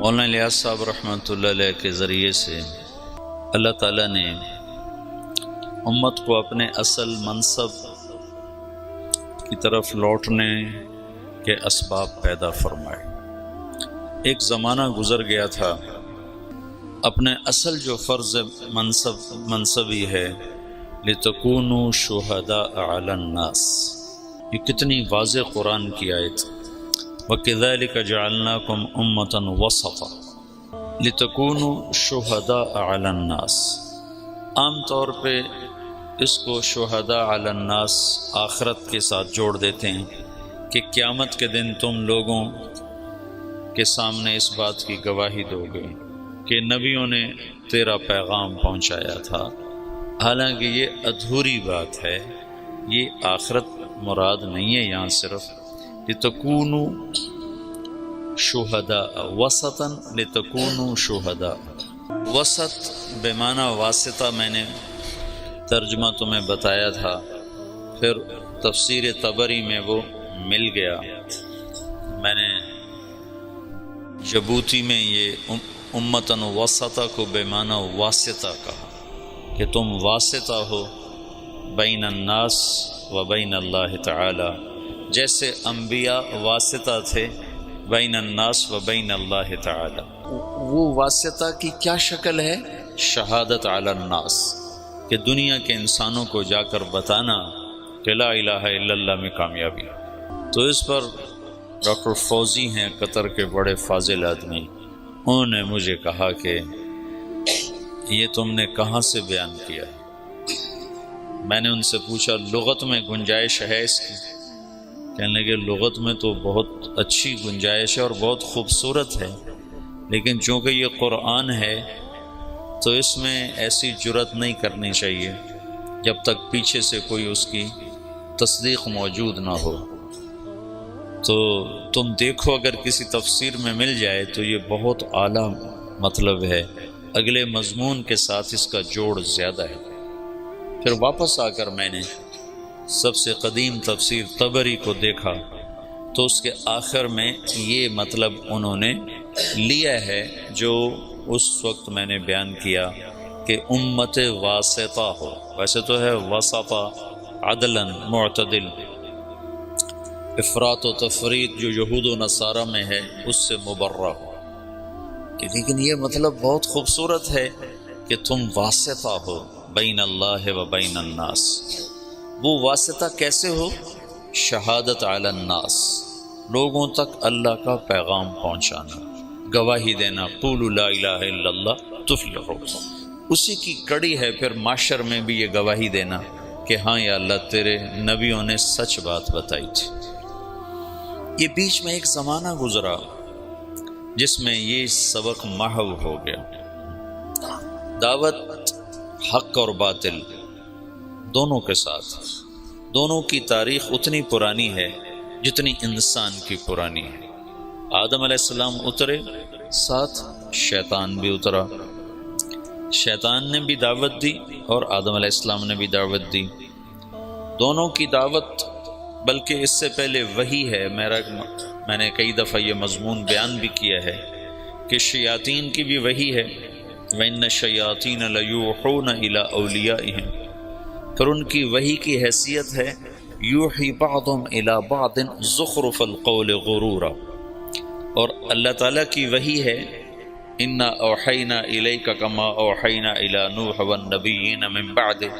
مولانا الیاس صاحب رحمۃ اللہ علیہ کے ذریعے سے اللہ تعالیٰ نے امت کو اپنے اصل منصب کی طرف لوٹنے کے اسباب پیدا فرمائے۔ ایک زمانہ گزر گیا تھا، اپنے اصل جو فرض منصبی ہے لِتَكُونُوا شُهَدَاءَ عَلَى النَّاسِ، یہ کتنی واضح قرآن کی آیت۔ وَكَذَلِكَ جَعَلْنَاكُمْ أُمَّةً وَسَطًا لِتَكُونُوا شُهَدَاءَ عَلَى النَّاسِ۔ عام طور پہ اس کو شہداء علی الناس آخرت کے ساتھ جوڑ دیتے ہیں کہ قیامت کے دن تم لوگوں کے سامنے اس بات کی گواہی دو گے کہ نبیوں نے تیرا پیغام پہنچایا تھا۔ حالانکہ یہ ادھوری بات ہے، یہ آخرت مراد نہیں ہے یہاں صرف۔ لِتَكُونُوا شُهَدَاءَ وَسَطًا لِتَكُونُوا شُهَدَاءَ، وسط بمعنی واسطہ میں نے ترجمہ تمہیں بتایا تھا، پھر تفسیر طبری میں وہ مل گیا۔ میں نے جبوتی میں یہ امتن وسطہ کو بمعنی واسطہ کہا کہ تم واسطہ ہو بین الناس و بین اللہ تعالی، جیسے انبیاء واسطہ تھے بین الناس و بین اللہ تعالی۔ وہ واسطہ کی کیا شکل ہے؟ شہادت علی الناس، کہ دنیا کے انسانوں کو جا کر بتانا کہ لا الہ الا اللہ میں کامیابی۔ تو اس پر ڈاکٹر فوزی ہیں قطر کے بڑے فاضل آدمی، انہوں نے مجھے کہا کہ یہ تم نے کہاں سے بیان کیا؟ میں نے ان سے پوچھا لغت میں گنجائش ہے اس کی؟ کہنے لگے لغت میں تو بہت اچھی گنجائش ہے اور بہت خوبصورت ہے، لیکن چونکہ یہ قرآن ہے تو اس میں ایسی جرت نہیں کرنی چاہیے جب تک پیچھے سے کوئی اس کی تصدیق موجود نہ ہو۔ تو تم دیکھو اگر کسی تفسیر میں مل جائے تو یہ بہت اعلیٰ مطلب ہے، اگلے مضمون کے ساتھ اس کا جوڑ زیادہ ہے۔ پھر واپس آ کر میں نے سب سے قدیم تفسیر طبری کو دیکھا تو اس کے آخر میں یہ مطلب انہوں نے لیا ہے جو اس وقت میں نے بیان کیا کہ امت واسطہ ہو، ویسے تو ہے وسطہ عدلاً معتدل، افراط و تفریط جو یہود و نصارہ میں ہے اس سے مبرہ ہو۔ لیکن یہ مطلب بہت خوبصورت ہے کہ تم واسطہ ہو بین اللہ و بین الناس۔ وہ واسطہ کیسے ہو؟ شہادت علی الناس، لوگوں تک اللہ کا پیغام پہنچانا، گواہی دینا، قولوا لا الہ الا اللہ تفلحوا۔ اسی کی کڑی ہے پھر معاشر میں بھی یہ گواہی دینا کہ ہاں یا اللہ تیرے نبیوں نے سچ بات بتائی تھی۔ یہ بیچ میں ایک زمانہ گزرا جس میں یہ سبق محو ہو گیا۔ دعوت حق اور باطل دونوں کے ساتھ، دونوں کی تاریخ اتنی پرانی ہے جتنی انسان کی پرانی ہے۔ آدم علیہ السلام اترے، ساتھ شیطان بھی اترا، شیطان نے بھی دعوت دی اور آدم علیہ السلام نے بھی دعوت دی۔ دونوں کی دعوت، بلکہ اس سے پہلے وحی ہے، میں نے کئی دفعہ یہ مضمون بیان بھی کیا ہے کہ شیاطین کی بھی وحی ہے، وَإِنَّ الشَّيَاطِينَ لَيُوحُونَ إِلَىٰ أَوْلِيَائِهِمْ، پھر ان کی وحی کی حیثیت ہے یوحی بعضهم إِلَىٰ بَعْضٍ زُخْرُفَ الْقَوْلِ غُرُورًا، اور اللہ تعالیٰ کی وحی ہے اِنَّا أَوْحَيْنَا إِلَيْكَ كَمَا أَوْحَيْنَا إِلَىٰ نُوحٍ وَالنَّبِيِّينَ مِن بَعْدِهِ۔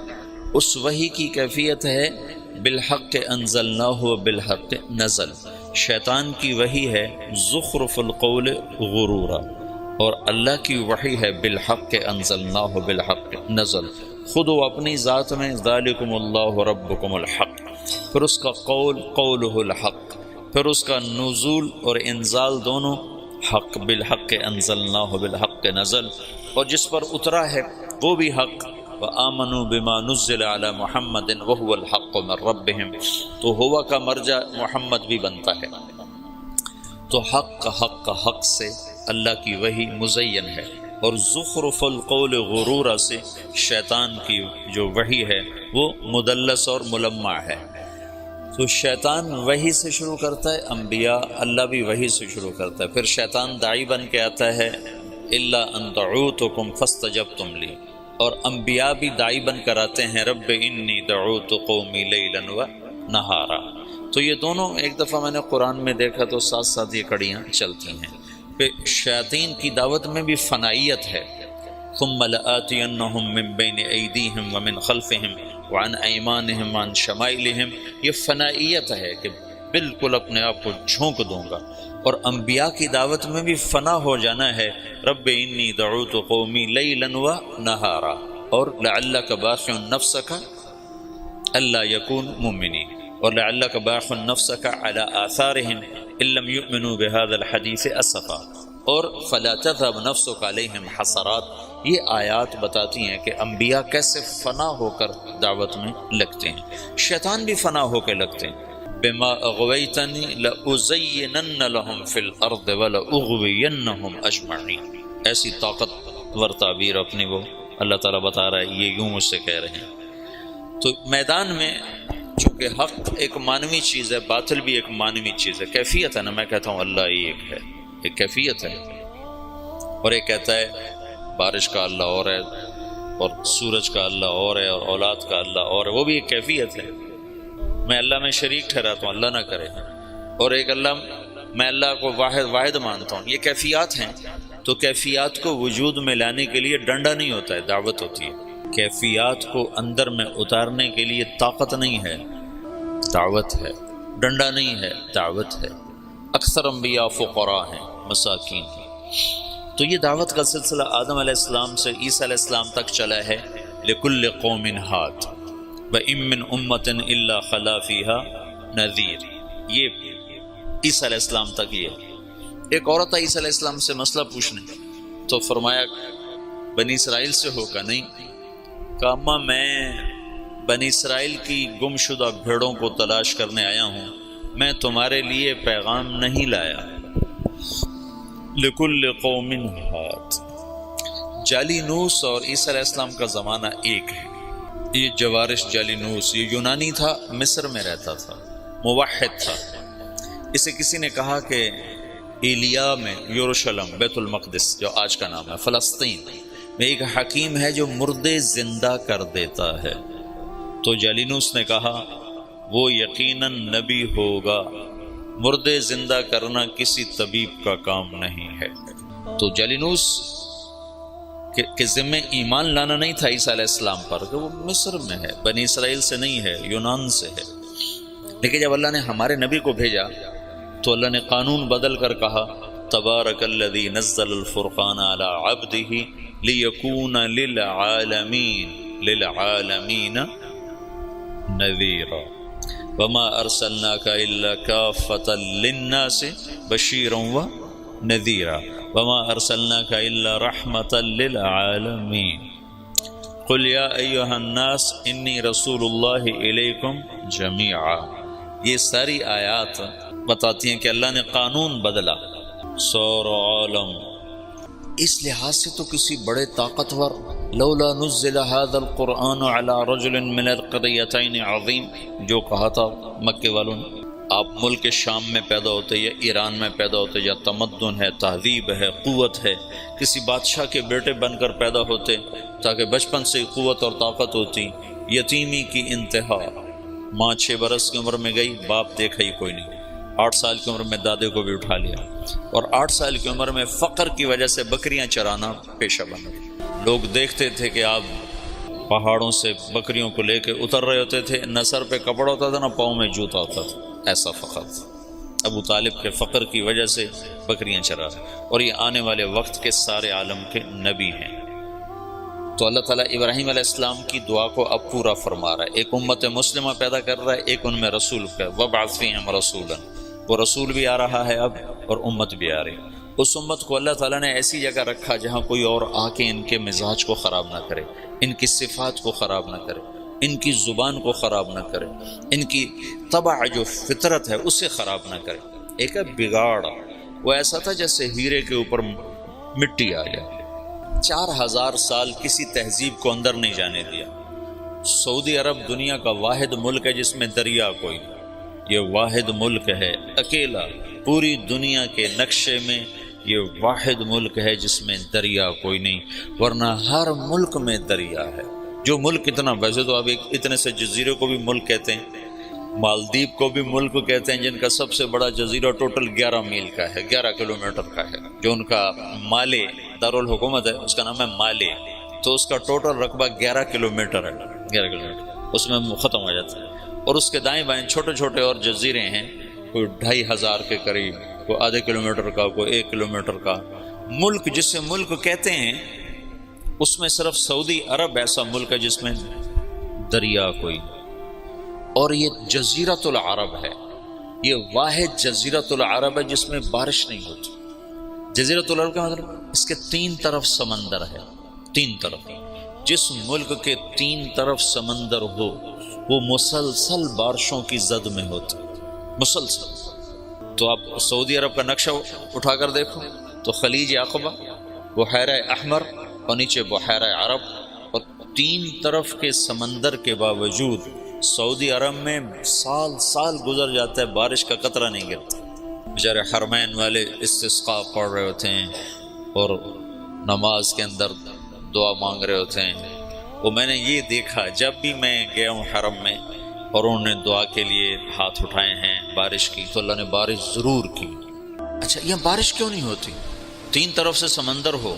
اس وحی کی کیفیت ہے بالحق انزلناہ بالحق نزل۔ شیطان کی وحی ہے زخرف القول غرورا، اور اللہ کی وحی ہے بالحق انزلناہ بالحق نزل۔ خود وہ اپنی ذات میں ذالکم اللہ ربکم الحق، پھر اس کا قول قولہ الحق، پھر اس کا نزول اور انزال دونوں حق، بالحق انزلناہ بالحق نزل، اور جس پر اترا ہے وہ بھی حق۔ وآمنوا بما نزل علی محمد وهو الحق من ربهم، تو ہوا کا مرجع محمد بھی بنتا ہے۔ تو حق سے اللہ کی وحی مزین ہے، اور زخرف القول غرورا سے شیطان کی جو وحی ہے وہ مدلس اور ملمع ہے۔ تو شیطان وحی سے شروع کرتا ہے، انبیاء اللہ بھی وحی سے شروع کرتا ہے، پھر شیطان داعی بن کے آتا ہے الا ان دعوتکم فاستجبتم لی، اور انبیاء بھی داعی بن کر آتے ہیں رب انی دعوت قومی لیلا و نہارا۔ تو یہ دونوں ایک دفعہ میں نے قرآن میں دیکھا تو ساتھ ساتھ یہ کڑیاں چلتی ہیں۔ پھر شیاطین کی دعوت میں بھی فنائیت ہے، ثم لآتینہم من بین ایدیہم ومن خلفہم وعن ایمانہم وعن شمائلہم، یہ فنائیت ہے کہ بالکل اپنے آپ کو جھونک دوں گا۔ اور انبیاء کی دعوت میں بھی فنا ہو جانا ہے، رب انی دعوت قومی لیلا و نہارا، اور لعلک باخع نفسک الا یکون مؤمنین، اور لعلک باخع نفسک علی آثارہم ان لم یؤمنوا بہذا الحدیث اسفا، اور فلا تذهب نفسک علیہم حسرات۔ یہ آیات بتاتی ہیں کہ انبیاء کیسے فنا ہو کر دعوت میں لگتے ہیں، شیطان بھی فنا ہو کے لگتے ہیں۔ بما اغویتنی لأزینن لهم فی الارض ولأغوینہم اجمعین، ایسی طاقتور تعبیر اپنی وہ اللہ تعالیٰ بتا رہا ہے، یہ یوں مجھ سے کہہ رہے ہیں۔ تو میدان میں چونکہ حق ایک معنوی چیز ہے، باطل بھی ایک معنوی چیز ہے، کیفیت ہے نا، میں کہتا ہوں اللہ ایک ہے، ایک کیفیت ہے، اور ایک کہتا ہے بارش کا اللہ اور ہے، اور سورج کا اللہ اور ہے، اور اولاد کا اللہ اور ہے، وہ بھی ایک کیفیت ہے۔ میں اللہ میں شریک ٹھہراتا ہوں، اللہ نہ کرے، اور ایک اللہ، میں اللہ کو واحد مانتا ہوں، یہ کیفیات ہیں۔ تو کیفیات کو وجود میں لانے کے لیے ڈنڈا نہیں ہوتا ہے، دعوت ہوتی ہے۔ کیفیات کو اندر میں اتارنے کے لیے طاقت نہیں ہے، دعوت ہے، ڈنڈا نہیں ہے، دعوت ہے۔ اکثر انبیاء فقراء ہیں، مساکین ہیں۔ تو یہ دعوت کا سلسلہ آدم علیہ السلام سے عیسیٰ علیہ السلام تک چلا ہے، لکل قوم ہاد وَإِن مِّنْ أُمَّةٍ إِلَّا خَلَا فِيهَا نَذِيرٌ، یہ عیسیٰ علیہ السلام تک یہ۔ ایک عورت آئی عیسیٰ علیہ السلام سے مسئلہ پوچھنے، تو فرمایا بنی اسرائیل سے ہو کا؟ نہیں۔ کہا اماں میں بنی اسرائیل کی گم شدہ بھیڑوں کو تلاش کرنے آیا ہوں، میں تمہارے لیے پیغام نہیں لایا۔ لکل قوم ہاد، جالینوس اور عیسیٰ علیہ السلام کا زمانہ ایک ہے۔ یہ جوارش جالینوس یہ یونانی تھا، مصر میں رہتا تھا، موحد تھا۔ اسے کسی نے کہا کہ ایلیا میں، یروشلم بیت المقدس جو آج کا نام ہے، فلسطین میں ایک حکیم ہے جو مردے زندہ کر دیتا ہے۔ تو جالینوس نے کہا وہ یقیناً نبی ہوگا، مردے زندہ کرنا کسی طبیب کا کام نہیں ہے۔ تو جالینوس کہ ذمہ ایمان لانا نہیں تھا عیسیٰ علیہ السلام پر، کہ وہ مصر میں ہے، بنی اسرائیل سے نہیں ہے، یونان سے ہے۔ لیکن جب اللہ نے ہمارے نبی کو بھیجا تو اللہ نے قانون بدل کر کہا تبارک الذی نزل الفرقان علی عبدہ لیکون للعالمین نذیرا وما ارسلناک الا کافۃ للناس بشیرا ونذیرا وما ارسلناک الا رحمۃ للعالمین قل یا ایھا الناس انی رسول اللہ الیکم جمیعا۔ یہ ساری آیات بتاتی ہیں کہ اللہ نے قانون بدلا، سارا عالم۔ اس لحاظ سے تو کسی بڑے طاقتور، لولا نزل هذا القرآن على رجل من القريتين عظیم، جو کہا تھا مکے والوں نے، آپ ملک شام میں پیدا ہوتے یا ایران میں پیدا ہوتے، یا تمدن ہے، تہذیب ہے، قوت ہے، کسی بادشاہ کے بیٹے بن کر پیدا ہوتے تاکہ بچپن سے قوت اور طاقت ہوتی۔ یتیمی کی انتہا، ماں 6 برس کی عمر میں گئی، باپ دیکھا ہی کوئی نہیں، 8 سال کی عمر میں دادے کو بھی اٹھا لیا، اور 8 سال کی عمر میں فقر کی وجہ سے بکریاں چرانا پیشہ بنا۔ لوگ دیکھتے تھے کہ آپ پہاڑوں سے بکریوں کو لے کے اتر رہے ہوتے تھے، نہ سر پہ کپڑا ہوتا تھا نہ پاؤں میں جوتا ہوتا تھا، ایسا فقر تھا۔ ابو طالب کے فقر کی وجہ سے بکریاں چرا، اور یہ آنے والے وقت کے سارے عالم کے نبی ہیں۔ تو اللہ تعالیٰ ابراہیم علیہ السلام کی دعا کو اب پورا فرما رہا ہے، ایک امت مسلمہ پیدا کر رہا ہے، ایک ان میں رسول کا، وَابْعَثْ فِيهِمْ رَسُولًا، وہ رسول بھی آ رہا ہے اب، اور امت بھی آ رہی ہے۔ اس امت کو اللہ تعالیٰ نے ایسی جگہ رکھا جہاں کوئی اور آ کے ان کے مزاج کو خراب نہ کرے، ان کی صفات کو خراب نہ کرے، ان کی زبان کو خراب نہ کرے، ان کی طبع جو فطرت ہے اسے خراب نہ کرے۔ ایک ہے بگاڑ، وہ ایسا تھا جیسے ہیرے کے اوپر مٹی آ جائے۔ 4000 سال کسی تہذیب کو اندر نہیں جانے دیا۔ سعودی عرب دنیا کا واحد ملک ہے جس میں دریا کوئی نہیں، یہ واحد ملک ہے اکیلا پوری دنیا کے نقشے میں، یہ واحد ملک ہے جس میں دریا کوئی نہیں، ورنہ ہر ملک میں دریا ہے۔ جو ملک اتنا، ویسے تو اب اتنے سے جزیرے کو بھی ملک کہتے ہیں، مالدیپ کو بھی ملک کہتے ہیں، جن کا سب سے بڑا جزیرہ ٹوٹل 11 میل کا ہے، 11 کلومیٹر کا ہے، جو ان کا مالے دارالحکومت ہے، اس کا نام ہے مالے، تو اس کا ٹوٹل رقبہ 11 کلومیٹر ہے، 11 کلومیٹر اس میں ختم ہو جاتا ہے۔ اور اس کے دائیں بائیں چھوٹے چھوٹے اور جزیرے ہیں، کوئی 2500 کے قریب، کوئی آدھے کلومیٹر کا، کوئی 1 کلومیٹر کا۔ ملک جسے ملک کہتے ہیں اس میں صرف سعودی عرب ایسا ملک ہے جس میں دریا کوئی، اور یہ جزیرۃ العرب ہے، یہ واحد جزیرۃ العرب ہے جس میں بارش نہیں ہوتی۔ جزیرۃ العرب کا مطلب اس کے 3 طرف سمندر ہے، 3 طرف۔ جس ملک کے 3 طرف سمندر ہو وہ مسلسل بارشوں کی زد میں ہوتا ہے، مسلسل۔ تو آپ سعودی عرب کا نقشہ اٹھا کر دیکھو تو خلیج عقبہ، بحیرہ احمر، اور نیچے بحیرہ عرب، اور 3 طرف کے سمندر کے باوجود سعودی عرب میں سال سال گزر جاتا ہے، بارش کا قطرہ نہیں گرتا۔ بیچارے حرمین والے استسقاء پڑھ رہے ہوتے ہیں اور نماز کے اندر دعا مانگ رہے ہوتے ہیں۔ وہ میں نے یہ دیکھا جب بھی میں گیا ہوں حرم میں اور انہوں نے دعا کے لیے ہاتھ اٹھائے ہیں بارش کی، تو اللہ نے بارش ضرور کی۔ اچھا یہاں بارش کیوں نہیں ہوتی؟ 3 طرف سے سمندر ہو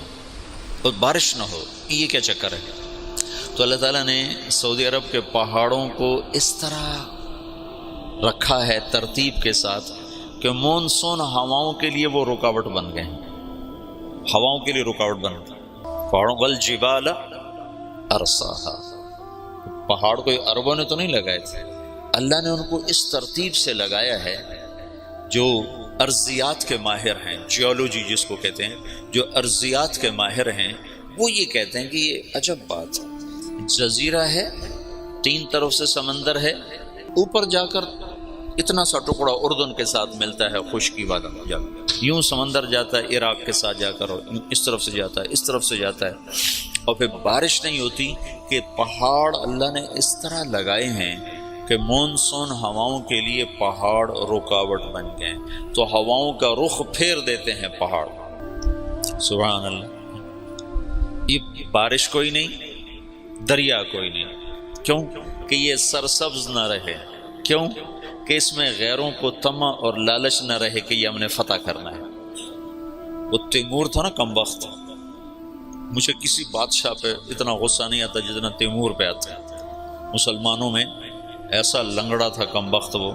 اور بارش نہ ہو، یہ کیا چکر ہے؟ تو اللہ تعالیٰ نے سعودی عرب کے پہاڑوں کو اس طرح رکھا ہے ترتیب کے ساتھ کہ مونسون ہواؤں کے لیے وہ رکاوٹ بن گئے ہیں، ہواؤں کے لیے رکاوٹ بن گئے۔ پہاڑوں والجبال ارساہا، پہاڑ کوئی عربوں نے تو نہیں لگائے تھے، اللہ نے ان کو اس ترتیب سے لگایا ہے۔ جو ارضیات کے ماہر ہیں، جیولوجی جس کو کہتے ہیں، جو ارضیات کے ماہر ہیں، وہ یہ کہتے ہیں کہ یہ عجب بات ہے، جزیرہ ہے، 3 طرف سے سمندر ہے، اوپر جا کر اتنا سا ٹکڑا اردن کے ساتھ ملتا ہے، خشکی والا، یوں سمندر جاتا ہے عراق کے ساتھ جا کر، اس طرف سے جاتا ہے، اس طرف سے جاتا ہے، اور پھر بارش نہیں ہوتی کہ پہاڑ اللہ نے اس طرح لگائے ہیں کہ مونسون ہواؤں کے لیے پہاڑ رکاوٹ بن گئے، تو ہواؤں کا رخ پھیر دیتے ہیں پہاڑ۔ سبحان اللہ۔ یہ بارش کوئی نہیں، دریا کوئی نہیں، کیوں کہ یہ سرسبز نہ رہے، کیوں کہ اس میں غیروں کو طمع اور لالچ نہ رہے کہ یہ ہم نے فتح کرنا ہے۔ وہ تیمور تھا نا کم وقت، مجھے کسی بادشاہ پہ اتنا غصہ نہیں آتا جتنا تیمور پہ آتا ہے۔ مسلمانوں میں ایسا لنگڑا تھا کم وقت وہ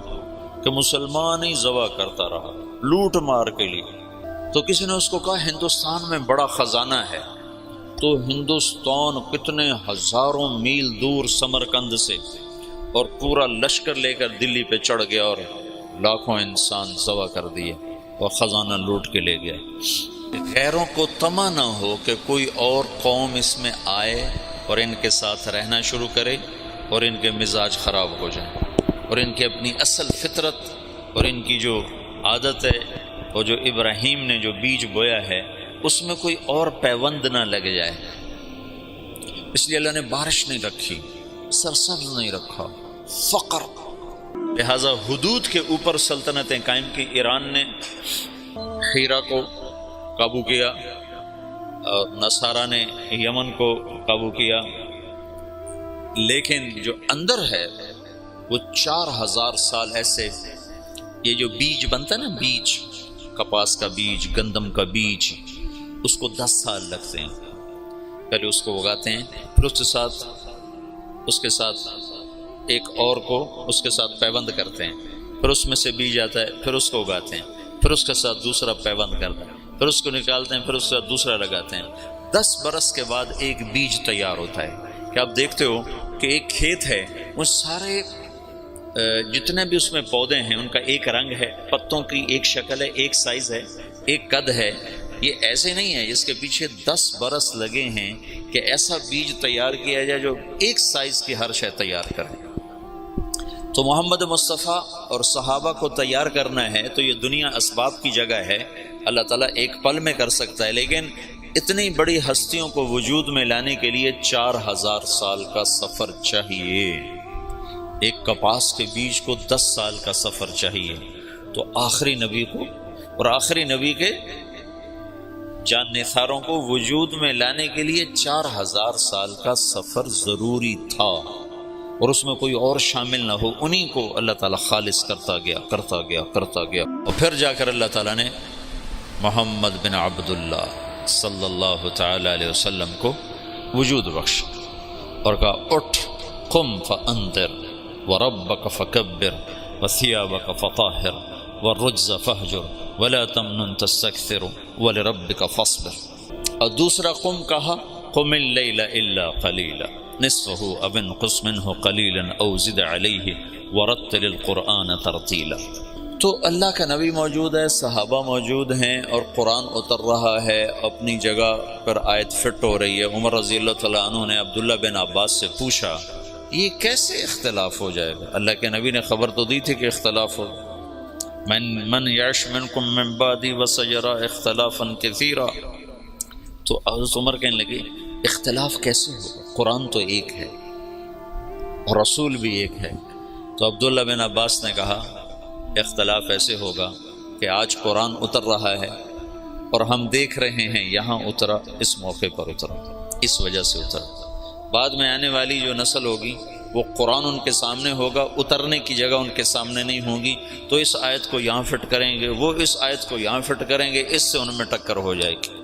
کہ مسلمان ہی ذبح کرتا رہا لوٹ مار کے لیے۔ تو کسی نے اس کو کہا ہندوستان میں بڑا خزانہ ہے، تو ہندوستان کتنے ہزاروں میل دور سمرقند سے اور پورا لشکر لے کر دلی پہ چڑھ گیا اور لاکھوں انسان ذبح کر دیے اور خزانہ لوٹ کے لے گیا۔ غیروں کو طمع نہ ہو کہ کوئی اور قوم اس میں آئے اور ان کے ساتھ رہنا شروع کرے اور ان کے مزاج خراب ہو جائیں، اور ان کی اپنی اصل فطرت اور ان کی جو عادت ہے اور جو ابراہیم نے جو بیج بویا ہے اس میں کوئی اور پیوند نہ لگ جائے۔ اس لیے اللہ نے بارش نہیں رکھی، سرسبز نہیں رکھا، فقر۔ لہذا حدود کے اوپر سلطنتیں قائم کی۔ ایران نے ہیرا کو قابو کیا اور نصارہ نے یمن کو قابو کیا، لیکن جو اندر ہے وہ 4000 سال ایسے، یہ جو بیج بنتا ہے نا، بیج، کپاس کا بیج، گندم کا بیج، اس کو 10 سال لگتے ہیں۔ پہلے اس کو اگاتے ہیں، پھر اس کے ساتھ ایک اور کو اس کے ساتھ پیوند کرتے ہیں، پھر اس میں سے بیج آتا ہے، پھر اس کو اگاتے ہیں، پھر اس کے ساتھ دوسرا پیوند کرتے ہیں، پھر اس کو نکالتے ہیں، پھر اس کے ساتھ دوسرا لگاتے ہیں۔ 10 برس کے بعد ایک بیج تیار ہوتا ہے۔ کہ آپ دیکھتے ہو کہ ایک کھیت ہے، وہ سارے جتنے بھی اس میں پودے ہیں ان کا ایک رنگ ہے، پتوں کی ایک شکل ہے، ایک سائز ہے، ایک قد ہے۔ یہ ایسے نہیں ہے، اس کے پیچھے 10 برس لگے ہیں کہ ایسا بیج تیار کیا جائے جو ایک سائز کی ہر شے تیار کرے۔ تو محمد مصطفیٰ اور صحابہ کو تیار کرنا ہے تو یہ دنیا اسباب کی جگہ ہے، اللہ تعالیٰ ایک پل میں کر سکتا ہے، لیکن اتنی بڑی ہستیوں کو وجود میں لانے کے لیے 4000 سال کا سفر چاہیے۔ ایک کپاس کے بیج کو 10 سال کا سفر چاہیے، تو آخری نبی کو اور آخری نبی کے جان نثاروں کو وجود میں لانے کے لیے 4000 سال کا سفر ضروری تھا، اور اس میں کوئی اور شامل نہ ہو، انہی کو اللہ تعالیٰ خالص کرتا گیا کرتا گیا کرتا گیا، اور پھر جا کر اللہ تعالیٰ نے محمد بن عبداللہ صلی اللہ تعالی علیہ وسلم کو وجود بخشا اور کہا اٹھ قم فانذر وربک فکبر وثیابک فطہر والرجز فہجر ولا تمنن تستکثر ولربک فاصبر، اور دوسرا قم کہا قم اللیل الا قلیلا نصفہ او انقص منہ قلیلا او زد علیہ ورتل القرآن ترتیلا۔ تو اللہ کا نبی موجود ہے، صحابہ موجود ہیں، اور قرآن اتر رہا ہے، اپنی جگہ پر آیت فٹ ہو رہی ہے۔ عمر رضی اللہ تعالیٰ عنہ نے عبداللہ بن عباس سے پوچھا یہ کیسے اختلاف ہو جائے گا؟ اللہ کے نبی نے خبر تو دی تھی کہ اختلاف ہو، من یعش منکم من بعدی وسیرا اختلافا کثیرا۔ تو حضرت عمر کہنے لگے اختلاف کیسے ہوگا؟ قرآن تو ایک ہے اور رسول بھی ایک ہے۔ تو عبداللہ بن عباس نے کہا اختلاف ایسے ہوگا کہ آج قرآن اتر رہا ہے اور ہم دیکھ رہے ہیں یہاں اترا، اس موقع پر اترا، اس وجہ سے اترا۔ بعد میں آنے والی جو نسل ہوگی وہ قرآن ان کے سامنے ہوگا، اترنے کی جگہ ان کے سامنے نہیں ہوگی، تو اس آیت کو یہاں فٹ کریں گے، وہ اس آیت کو یہاں فٹ کریں گے، اس سے ان میں ٹکر ہو جائے گی۔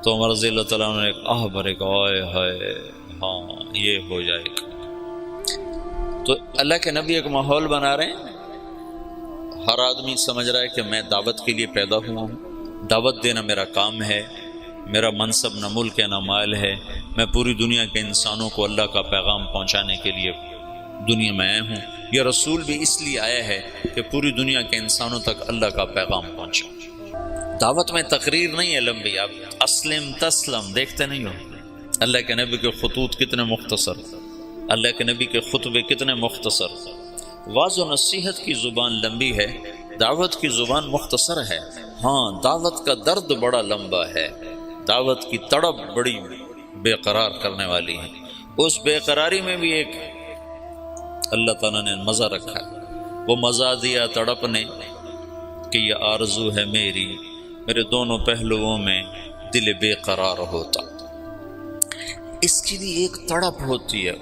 تو عمر رضی اللہ تعالیٰ نے ایک آہ بھرے گا آئے ہائے ہاں یہ ہو جائے گا۔ تو اللہ کے نبی ایک ماحول بنا رہے ہیں، ہر آدمی سمجھ رہا ہے کہ میں دعوت کے لیے پیدا ہوا ہوں، دعوت دینا میرا کام ہے، میرا منصب نہ ملک ہے نہ مال ہے، میں پوری دنیا کے انسانوں کو اللہ کا پیغام پہنچانے کے لیے دنیا میں آیا ہوں۔ یہ رسول بھی اس لیے آیا ہے کہ پوری دنیا کے انسانوں تک اللہ کا پیغام پہنچا۔ دعوت میں تقریر نہیں ہے لمبی، آپ اسلم تسلم دیکھتے نہیں ہو۔ اللہ کے نبی کے خطوط کتنے مختصر، اللہ کے نبی کے خطبے کتنے مختصر۔ واضح و نصیحت کی زبان لمبی ہے، دعوت کی زبان مختصر ہے۔ ہاں دعوت کا درد بڑا لمبا ہے، دعوت کی تڑپ بڑی بے قرار کرنے والی ہے۔ اس بے قراری میں بھی ایک اللہ تعالیٰ نے مزہ رکھا ہے، وہ مزہ دیا تڑپ نے کہ یہ آرزو ہے میری، میرے دونوں پہلوؤں میں دل بے قرار ہوتا۔ اس کی بھی ایک تڑپ ہوتی ہے،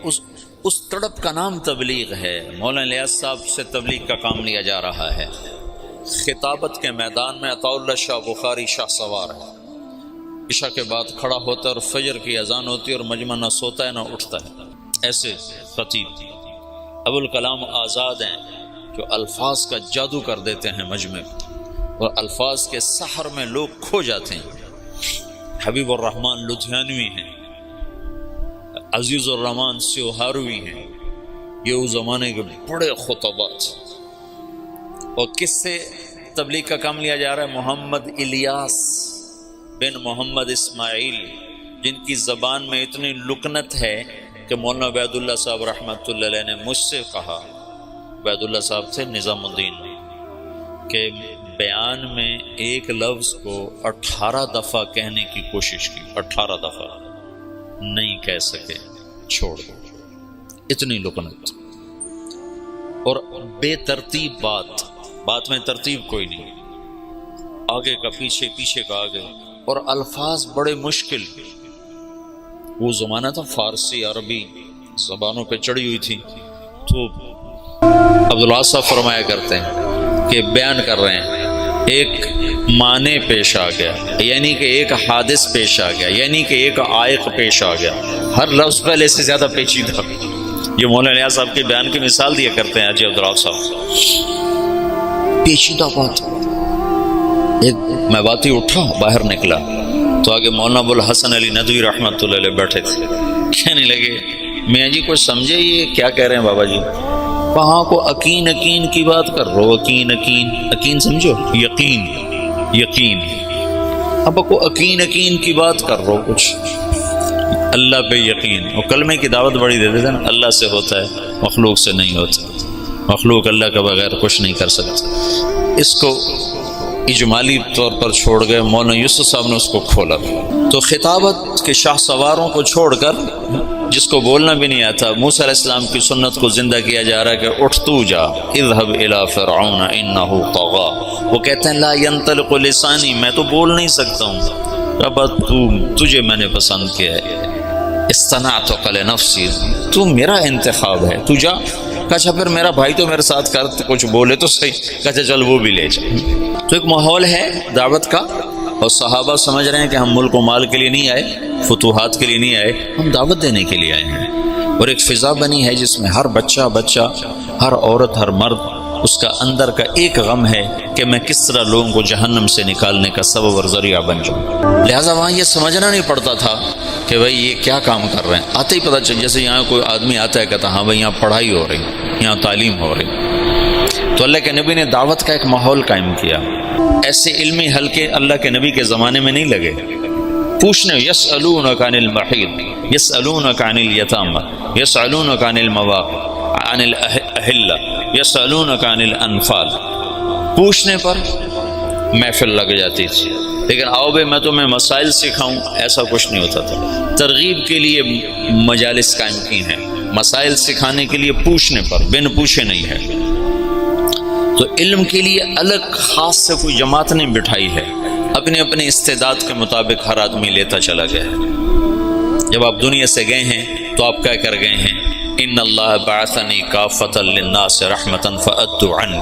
اس تڑپ کا نام تبلیغ ہے۔ مولانا الیاس صاحب سے تبلیغ کا کام لیا جا رہا ہے۔ خطابت کے میدان میں عطاء اللہ شاہ بخاری شاہ سوار ہے، عشاء کے بعد کھڑا ہوتا ہے اور فجر کی اذان ہوتی ہے اور مجمع نہ سوتا ہے نہ اٹھتا ہے۔ ایسے خطیب ابوالکلام آزاد ہیں جو الفاظ کا جادو کر دیتے ہیں مجمع میں، اور الفاظ کے سحر میں لوگ کھو جاتے ہیں۔ حبیب الرحمن لدھیانوی ہیں، عزیز الرحمن سیوہاروی ہیں، یہ اس زمانے کے بڑے خطبات۔ اور کس سے تبلیغ کا کام لیا جا رہا ہے؟ محمد الیاس بن محمد اسماعیل، جن کی زبان میں اتنی لکنت ہے کہ مولانا عبید اللہ صاحب رحمۃ اللہ علیہ نے مجھ سے کہا، عبید اللہ صاحب تھے نظام الدین، کہ بیان میں ایک لفظ کو 18 دفعہ کہنے کی کوشش کی، 18 دفعہ نہیں کہہ سکے، چھوڑ دو۔ اتنی لکنت اور بے ترتیب بات میں ترتیب کوئی نہیں، آگے کا پیچھے، پیچھے کا آگے، اور الفاظ بڑے مشکل۔ وہ زمانہ تھا فارسی عربی زبانوں پہ چڑھی ہوئی تھی، تو عبداللہ صاحب فرمایا کرتے ہیں کہ بیان کر رہے ہیں، ایک معنی پیش آ گیا، یعنی کہ ایک حادث پیش آ گیا، یعنی کہ ایک عائق پیش آ گیا، ہر لفظ پہلے سے زیادہ پیچیدہ۔ یہ مولانا الیاس صاحب کے بیان کی مثال دیا کرتے ہیں حاجی عبداللہ صاحب۔ پیچیدہ بات، ایک میں باتی اٹھا باہر نکلا تو آگے مولانا ابوالحسن علی ندوی رحمۃ اللہ علیہ بیٹھے تھے، کہنے لگے میاں جی کچھ سمجھے یہ کیا کہہ رہے ہیں بابا جی؟ وہاں کو یقین کی بات کر رہو، یقین سمجھو، یقین اب کو یقین کی بات کر رہو، کچھ اللہ پہ یقین۔ اور کلمے کی دعوت بڑی دے دیتے نا، اللہ سے ہوتا ہے مخلوق سے نہیں ہوتا، مخلوق اللہ کے بغیر کچھ نہیں کر سکتا۔ اس کو اجمالی طور پر چھوڑ گئے، مولانا یوسف صاحب نے اس کو کھولا۔ تو خطابت کے شاہ سواروں کو چھوڑ کر، جس کو بولنا بھی نہیں آتا، موسیٰ علیہ السلام کی سنت کو زندہ کیا جا رہا ہے کہ اٹھ تو جا، اذهب الى فرعون انه طغى۔ وہ کہتے ہیں لا ينطلق لسانی، میں تو بول نہیں سکتا ہوں۔ رب تجھے میں نے پسند کیا ہے، اصطنعتک لنفسی، تو میرا انتخاب ہے، تو جا۔ کہا پھر میرا بھائی تو میرے ساتھ کر، کچھ بولے تو صحیح۔ کہا چل وہ بھی لے جا۔ تو ایک ماحول ہے دعوت کا، اور صحابہ سمجھ رہے ہیں کہ ہم ملک و مال کے لیے نہیں آئے، فتوحات کے لیے نہیں آئے، ہم دعوت دینے کے لیے آئے ہیں۔ اور ایک فضا بنی ہے جس میں ہر بچہ، ہر عورت، ہر مرد، اس کا اندر کا ایک غم ہے کہ میں کس طرح لوگوں کو جہنم سے نکالنے کا سبب اور ذریعہ بن جاؤں۔ لہٰذا وہاں یہ سمجھنا نہیں پڑتا تھا کہ بھائی یہ کیا کام کر رہے ہیں، آتے ہی پتہ چل، جیسے یہاں کوئی آدمی آتا ہے کہتا ہاں بھائی یہاں پڑھائی ہو رہی، یہاں تعلیم ہو رہی۔ تو اللہ کے نبی نے دعوت کا ایک ماحول قائم کیا۔ ایسے علمی حلقے اللہ کے نبی کے زمانے میں نہیں لگے۔ پوچھنے، یسألونک عن المحیض، یسألونک عن الیتامى، یسألونک عن المواقع، عن الاہلہ، یسألونک عن الانفال، پوچھنے پر محفل لگ جاتی تھی۔ لیکن آؤ بھائی میں تمہیں مسائل سکھاؤں، ایسا کچھ نہیں ہوتا تھا۔ ترغیب کے لیے مجالس قائم کی ہیں، مسائل سکھانے کے لیے پوچھنے پر، بن پوچھے نہیں ہے۔ تو علم کے لیے الگ خاص سے کوئی جماعت نہیں بٹھائی ہے، اپنے اپنے استعداد کے مطابق ہر آدمی لیتا چلا گیا ہے۔ جب آپ دنیا سے گئے ہیں تو آپ کیا کر گئے ہیں؟ ان اللہ بعثنی کافۃ للناس رحمۃ فأدوا عنی،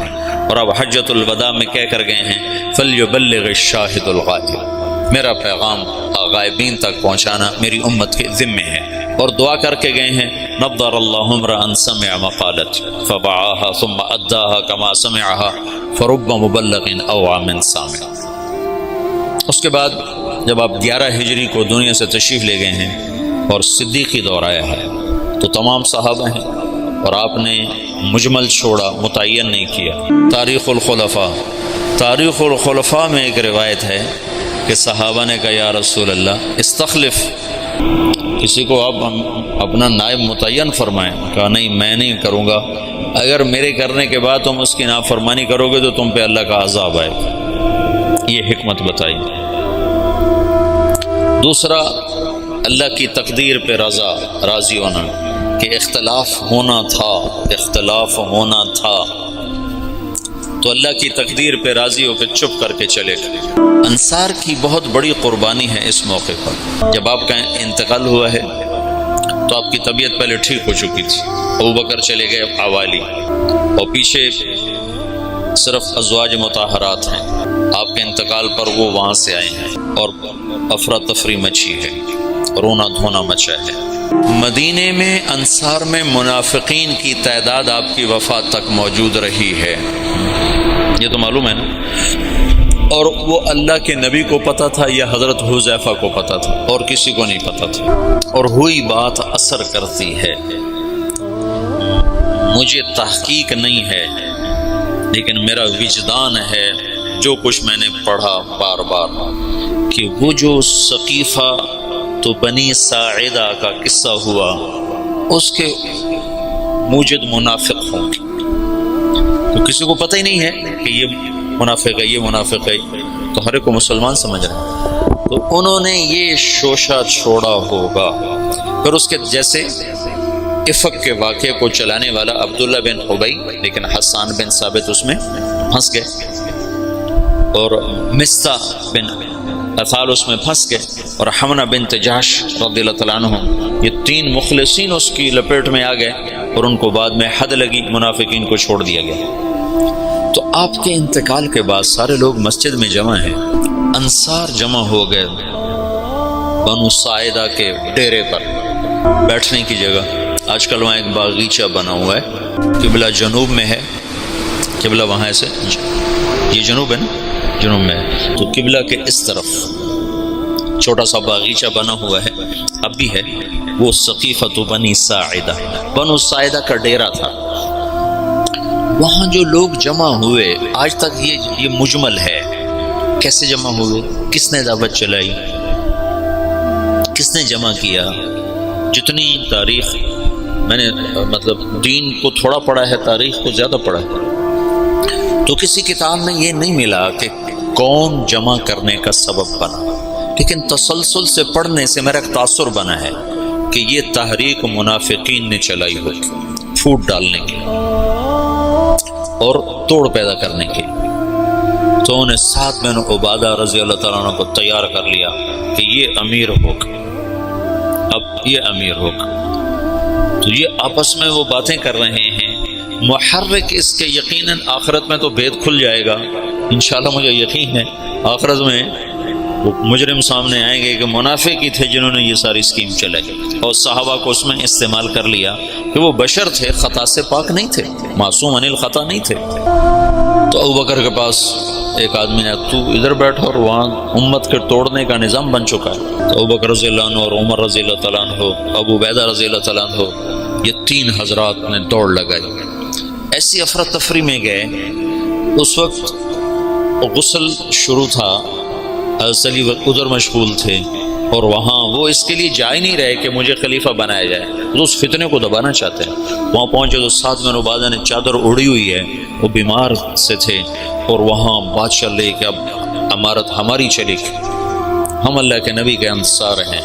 اور اب حجۃ الوداع میں کیا کر گئے ہیں؟ فلیبلغ الشاہد الغائب، میرا پیغام غائبین تک پہنچانا میری امت کے ذمے ہے۔ اور دعا کر کے گئے ہیں، نضر اللہ امرأ سمع مقالت فبعاها ثم اداها كما سمعها فرب مبلغ اوعى من سامع۔ اس کے بعد جب آپ 11 ہجری کو دنیا سے تشریف لے گئے ہیں اور صدیقی دور آیا ہے تو تمام صحابہ ہیں، اور آپ نے مجمل چھوڑا، متعین نہیں کیا۔ تاریخ الخلفاء میں ایک روایت ہے کہ صحابہ نے کہا یا رسول اللہ استخلف، کسی کو آپ اپنا نائب متعین فرمائیں۔ کہا نہیں، میں نہیں کروں گا، اگر میرے کرنے کے بعد تم اس کی نافرمانی کرو گے تو تم پہ اللہ کا عذاب آئے گا۔ یہ حکمت بتائی۔ دوسرا، اللہ کی تقدیر پہ راضی ہونا، کہ اختلاف ہونا تھا تو اللہ کی تقدیر پہ راضی ہو کے چپ کر کے چلے گئے۔ انصار کی بہت بڑی قربانی ہے اس موقع پر۔ جب آپ کا انتقال ہوا ہے تو آپ کی طبیعت پہلے ٹھیک ہو چکی تھی، ابوبکر چلے گئے حوالی، اور پیچھے صرف ازواج مطہرات ہیں۔ آپ کے انتقال پر وہ وہاں سے آئے ہیں اور افراتفری مچی ہے، رونا دھونا مچا ہے۔ مدینے میں انصار میں منافقین کی تعداد آپ کی وفات تک موجود رہی ہے، یہ تو معلوم ہے نا۔ اور وہ اللہ کے نبی کو پتہ تھا یا حضرت حذیفہ کو پتہ تھا، اور کسی کو نہیں پتہ تھا۔ اور ہوئی بات اثر کرتی ہے۔ مجھے تحقیق نہیں ہے لیکن میرا وجدان ہے، جو کچھ میں نے پڑھا بار بار، کہ وہ جو سقیفہ تو بنی ساعدہ کا قصہ ہوا، اس کے موجد منافق ہوں گے، تو کسی کو پتہ ہی نہیں ہے کہ یہ منافق ہے، یہ منافق ہے، تو ہر ایک کو مسلمان سمجھ رہے ہیں۔ تو انہوں نے یہ شوشہ چھوڑا ہوگا۔ پھر اس کے جیسے افق کے واقعے کو چلانے والا عبداللہ بن ابی، لیکن حسان بن ثابت اس میں پھنس گئے، اور مصطح بن اثال اس میں پھنس گئے، اور حمنہ بنت جحش رضی اللہ تعالیٰ عنہ، یہ 3 مخلصین اس کی لپیٹ میں آ گئے، اور ان کو بعد میں حد لگی، منافقین کو چھوڑ دیا گیا۔ تو آپ کے انتقال کے بعد سارے لوگ مسجد میں جمع ہیں، انصار جمع ہو گئے بنو ساعدہ کے ڈیرے پر، بیٹھنے کی جگہ۔ آج کل وہاں ایک باغیچہ بنا ہوا ہے، قبلہ جنوب میں ہے، قبلہ وہاں سے یہ جنوب ہے نا، جنوب میں ہے، تو قبلہ کے اس طرف چھوٹا سا باغیچہ بنا ہوا ہے، اب بھی ہے، وہ سقیفۃ بنی ساعدہ، بنو ساعدہ کا ڈیرا تھا۔ وہاں جو لوگ جمع ہوئے، آج تک یہ مجمل ہے، کیسے جمع ہوئے، کس نے دعوت چلائی، کس نے جمع کیا۔ جتنی تاریخ میں نے مطلب دین کو تھوڑا پڑھا ہے، تاریخ کو زیادہ پڑھا ہے، تو کسی کتاب میں یہ نہیں ملا کہ کون جمع کرنے کا سبب بنا، لیکن تسلسل سے پڑھنے سے میرا ایک تاثر بنا ہے کہ یہ تحریک منافقین نے چلائی ہوگی پھوٹ ڈالنے کی اور توڑ پیدا کرنے کی۔ تو انہیں سعد بن عبادہ رضی اللہ تعالیٰ عنہ کو تیار کر لیا کہ یہ امیر ہوگا، اب یہ امیر ہوگا۔ تو یہ آپس میں وہ باتیں کر رہے ہیں۔ محرک اس کے یقیناً آخرت میں تو بھید کھل جائے گا انشاءاللہ، مجھے یقین ہے آخرت میں وہ مجرم سامنے آئیں گے کہ منافق ہی تھے جنہوں نے یہ ساری اسکیم چلائی، اور صحابہ کو اس میں استعمال کر لیا کہ وہ بشر تھے، خطا سے پاک نہیں تھے، معصوم عن الخطا نہیں تھے۔ تو ابوبکر کے پاس ایک آدمی نے، تو ادھر بیٹھا، اور وہاں امت کے توڑنے کا نظام بن چکا ہے۔ تو ابوبکر رضی اللہ عنہ اور عمر رضی اللہ تعالیٰ عنہ، ابو عبیدہ رضی اللہ تعالیٰ عنہ، یہ تین حضرات نے دوڑ لگائی، ایسی افراتفری میں گئے۔ اس وقت غسل شروع تھا، حضرت علی ادھر مشغول تھے، اور وہاں وہ اس کے لیے جا ہی نہیں رہے کہ مجھے خلیفہ بنایا جائے، تو اس فتنے کو دبانا چاہتے ہیں۔ وہاں پہنچے تو سعد بن عبادہ نے چادر اڑی ہوئی ہے، وہ بیمار سے تھے، اور وہاں بادشاہ لے کہ اب امارت ہماری چلی، ہم اللہ کے نبی کے انصار ہیں،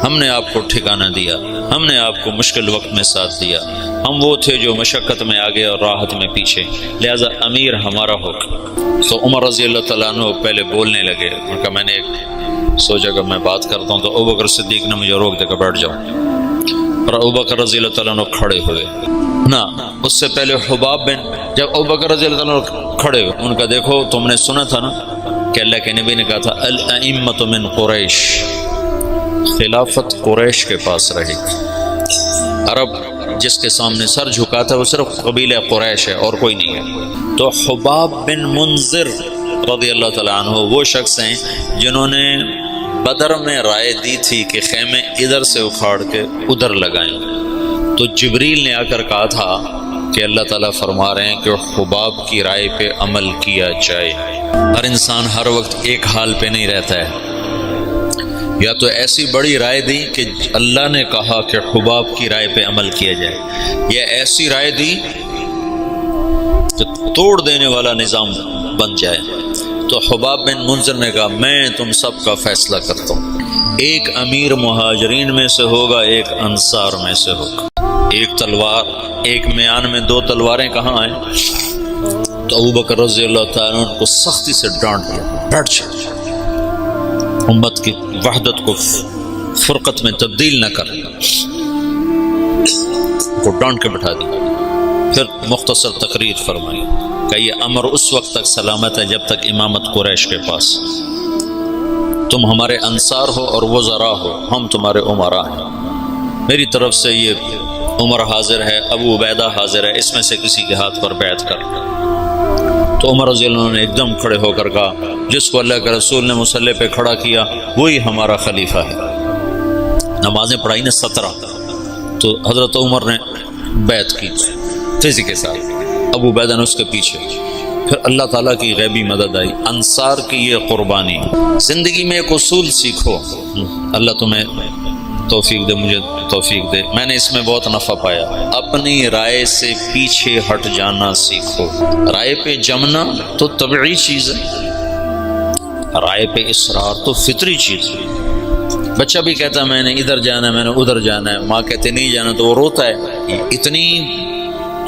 ہم نے آپ کو ٹھکانہ دیا، ہم نے آپ کو مشکل وقت میں ساتھ دیا، ہم وہ تھے جو مشقت میں آگے اور راحت میں پیچھے، لہذا امیر ہمارا ہوگا۔ تو عمر رضی اللہ تعالیٰ عنہ پہلے بولنے لگے، ان کا میں نے ایک سوچا کہ میں بات کرتا ہوں، تو ابوبکر صدیق نے مجھے روک دے کر بیٹھ جاؤ، اور ابوبکر رضی اللہ تعالیٰ عنہ کھڑے ہوئے نا۔ اس سے پہلے حباب بن، جب ابوبکر رضی اللہ تعالیٰ عنہ کھڑے ہوئے، ان کا دیکھو تم نے سنا تھا نا کہ اللہ کے نبی نے کہا تھا الائمۃ من قریش، خلافت قریش کے پاس رہے گی، عرب جس کے سامنے سر جھکاتا ہے وہ صرف قبیلہ قریش ہے اور کوئی نہیں ہے۔ تو حباب بن منذر رضی اللہ تعالیٰ عنہ وہ شخص ہیں جنہوں نے بدر میں رائے دی تھی کہ خیمے ادھر سے اکھاڑ کے ادھر لگائیں، تو جبریل نے آ کر کہا تھا کہ اللہ تعالیٰ فرما رہے ہیں کہ حباب کی رائے پہ عمل کیا جائے۔ ہر انسان ہر وقت ایک حال پہ نہیں رہتا ہے، یا تو ایسی بڑی رائے دی کہ اللہ نے کہا کہ حباب کی رائے پہ عمل کیا جائے، یا ایسی رائے دی کہ توڑ دینے والا نظام بن جائے۔ تو حباب بن منذر نے کہا میں تم سب کا فیصلہ کرتا ہوں، ایک امیر مہاجرین میں سے ہوگا، ایک انصار میں سے ہوگا، ایک تلوار، ایک میان میں دو تلواریں کہاں آئیں؟ تو ابوبکر رضی اللہ تعالیٰ عنہ کو سختی سے ڈانٹ دیا، بیٹھ جا، امت کی وحدت کو فرقت میں تبدیل نہ کر، کو ڈانٹ کے بٹھا دیا۔ پھر مختصر تقریر فرمائی کہ یہ امر اس وقت تک سلامت ہے جب تک امامت قریش کے پاس، تم ہمارے انصار ہو اور وزراء ہو، ہم تمہارے امراء ہیں، میری طرف سے یہ عمر حاضر ہے، ابو عبیدہ حاضر ہے، اس میں سے کسی کے ہاتھ پر بیعت کر۔ تو عمر رضی اللہ عنہ نے ایک دم کھڑے ہو کر کہا جس کو اللہ کے رسول نے مصلی پہ کھڑا کیا وہی ہمارا خلیفہ ہے۔ نمازیں پڑھائی نے 17، تو حضرت عمر نے بیعت کی تیزی کے ساتھ، ابو عبیدہ نے اس کے پیچھے، پھر اللہ تعالیٰ کی غیبی مدد آئی، انصار کی یہ قربانی۔ زندگی میں ایک اصول سیکھو، اللہ تمہیں توفیق دے، مجھے توفیق دے، میں نے اس میں بہت نفع پایا، اپنی رائے سے پیچھے ہٹ جانا سیکھو۔ رائے پہ جمنا تو طبعی چیز ہے، رائے پہ اصرار تو فطری چیز ہے۔ بچہ بھی کہتا ہے میں نے ادھر جانا ہے، میں نے ادھر جانا ہے، ماں کہتے نہیں جانا تو وہ روتا ہے۔ اتنی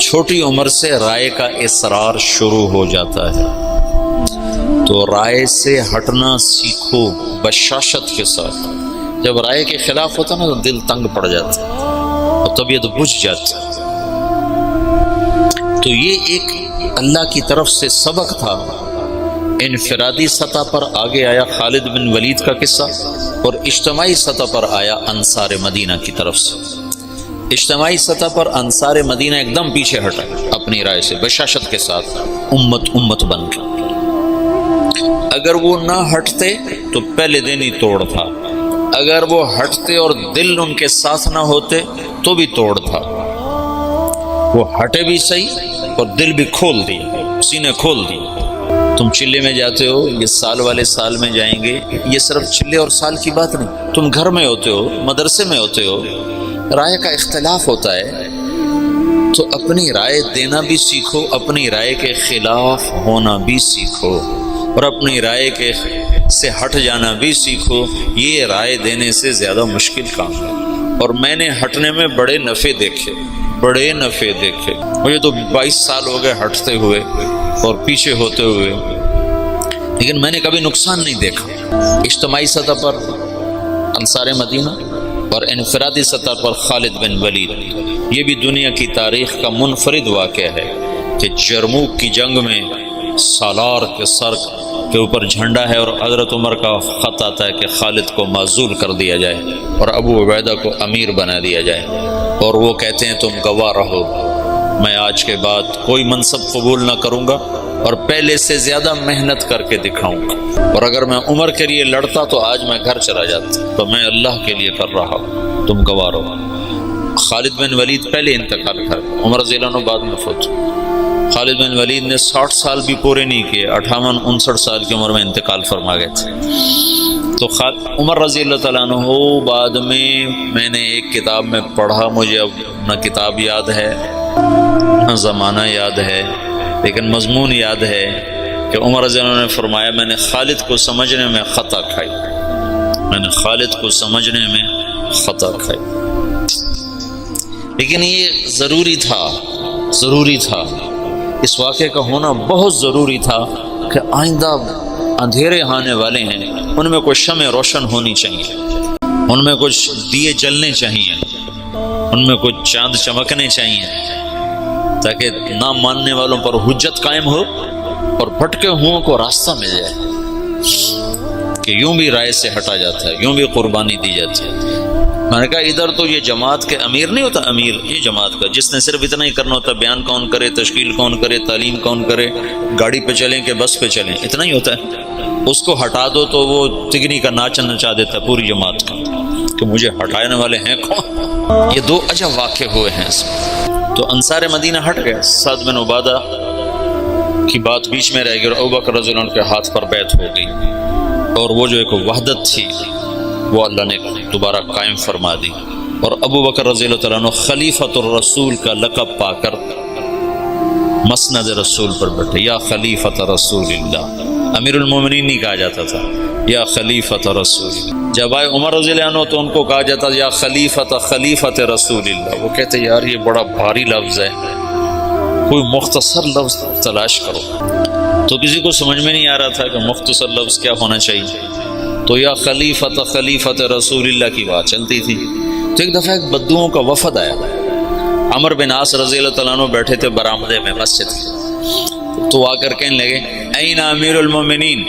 چھوٹی عمر سے رائے کا اصرار شروع ہو جاتا ہے، تو رائے سے ہٹنا سیکھو بشاشت کے ساتھ۔ جب رائے کے خلاف ہوتا نا تو دل تنگ پڑ جاتا اور طبیعت بجھ جاتی۔ تو یہ ایک اللہ کی طرف سے سبق تھا۔ انفرادی سطح پر آگے آیا خالد بن ولید کا قصہ، اور اجتماعی سطح پر آیا انصار مدینہ کی طرف سے۔ اجتماعی سطح پر انصار مدینہ ایک دم پیچھے ہٹا اپنی رائے سے بشاشت کے ساتھ، امت بن گئی۔ اگر وہ نہ ہٹتے تو پہلے دن ہی توڑ تھا، اگر وہ ہٹتے اور دل ان کے ساتھ نہ ہوتے تو بھی توڑ تھا۔ وہ ہٹے بھی صحیح اور دل بھی کھول دیے، سینے کھول دیے۔ تم چلے میں جاتے ہو، یہ سال والے سال میں جائیں گے، یہ صرف چلے اور سال کی بات نہیں، تم گھر میں ہوتے ہو، مدرسے میں ہوتے ہو، رائے کا اختلاف ہوتا ہے، تو اپنی رائے دینا بھی سیکھو، اپنی رائے کے خلاف ہونا بھی سیکھو۔ اور اپنی رائے کے سے ہٹ جانا بھی سیکھو، یہ رائے دینے سے زیادہ مشکل کام ہے۔ اور میں نے ہٹنے میں بڑے نفع دیکھے، بڑے نفع دیکھے۔ مجھے تو 22 سال ہو گئے ہٹتے ہوئے اور پیچھے ہوتے ہوئے، لیکن میں نے کبھی نقصان نہیں دیکھا۔ اجتماعی سطح پر انصار مدینہ اور انفرادی سطح پر خالد بن ولید، یہ بھی دنیا کی تاریخ کا منفرد واقعہ ہے کہ جرموک کی جنگ میں سالار کے سر کے اوپر جھنڈا ہے اور حضرت عمر کا خط آتا ہے کہ خالد کو معزول کر دیا جائے اور ابو عبیدہ کو امیر بنا دیا جائے، اور وہ کہتے ہیں تم گواہ رہو، میں آج کے بعد کوئی منصب قبول نہ کروں گا اور پہلے سے زیادہ محنت کر کے دکھاؤں گا، اور اگر میں عمر کے لیے لڑتا تو آج میں گھر چلا جاتا، تو میں اللہ کے لیے کر رہا ہوں، تم گواہ رہو۔ خالد بن ولید پہلے انتقال کر، عمر رضی اللہ عنہ بعد میں فوت۔ خالد بن ولید نے 60 سال بھی پورے نہیں کیے، 58-59 سال کی عمر میں انتقال فرما گئے تھے۔ تو عمر رضی اللہ تعالیٰ عنہ بعد میں نے ایک کتاب میں پڑھا، مجھے اب نہ کتاب یاد ہے نہ زمانہ یاد ہے، لیکن مضمون یاد ہے کہ عمر رضی اللہ عنہ نے فرمایا میں نے خالد کو سمجھنے میں خطا کھائی، میں نے خالد کو سمجھنے میں خطا کھائی، لیکن یہ ضروری تھا، اس واقعے کا ہونا بہت ضروری تھا کہ آئندہ اندھیرے آنے والے ہیں، ان میں کچھ شمع روشن ہونی چاہیے، ان میں کچھ دیے جلنے چاہیے، ان میں کچھ چاند چمکنے چاہیے، تاکہ نہ ماننے والوں پر حجت قائم ہو اور بھٹکے ہوں کو راستہ مل جائے کہ یوں بھی رائے سے ہٹا جاتا ہے، یوں بھی قربانی دی جاتی ہے۔ میں نے کہا ادھر تو یہ جماعت کے امیر نہیں ہوتا، امیر یہ جماعت کا، جس نے صرف اتنا ہی کرنا ہوتا، بیان کون کرے، تشکیل کون کرے، تعلیم کون کرے، گاڑی پہ چلیں کہ بس پہ چلیں، اتنا ہی ہوتا ہے۔ اس کو ہٹا دو تو وہ تگنی کا ناچ نچا دیتا ہے پوری جماعت کا کہ مجھے ہٹانے والے ہیں کون۔ یہ دو عجب واقع ہوئے ہیں اس میں۔ تو انصار مدینہ ہٹ گئے، سعد بن عبادہ کی بات بیچ میں رہ گئی اور ابوبکر رضی اللہ عنہ کے ہاتھ پر بیعت ہو گئی، اور وہ جو ایک وحدت تھی وہ اللہ نے دوبارہ قائم فرما دی، اور ابوبکر رضی اللہ تعالیٰ عنہ خلیفۃ الرسول کا لقب پا کر مسند رسول پر بیٹھے، یا خلیفۃ رسول اللہ، امیر المومنین نہیں کہا جاتا تھا، یا خلیفۃ رسول اللہ۔ جب آئے عمر رضی اللہ عنہ تو ان کو کہا جاتا یا خلیفۃ رسول اللہ۔ وہ کہتے یار یہ بڑا بھاری لفظ ہے، کوئی مختصر لفظ تلاش کرو، تو کسی کو سمجھ میں نہیں آ رہا تھا کہ مختصر لفظ کیا ہونا چاہیے، تو یا خلیفۃ رسول اللہ کی بات چلتی تھی۔ تو ایک دفعہ ایک بدوؤں کا وفد آیا، عمر بن عاص رضی اللہ تعالیٰ عنہ بیٹھے تھے برآمدے میں مسجد، تو آ کر کہنے لگے این امیر المؤمنین،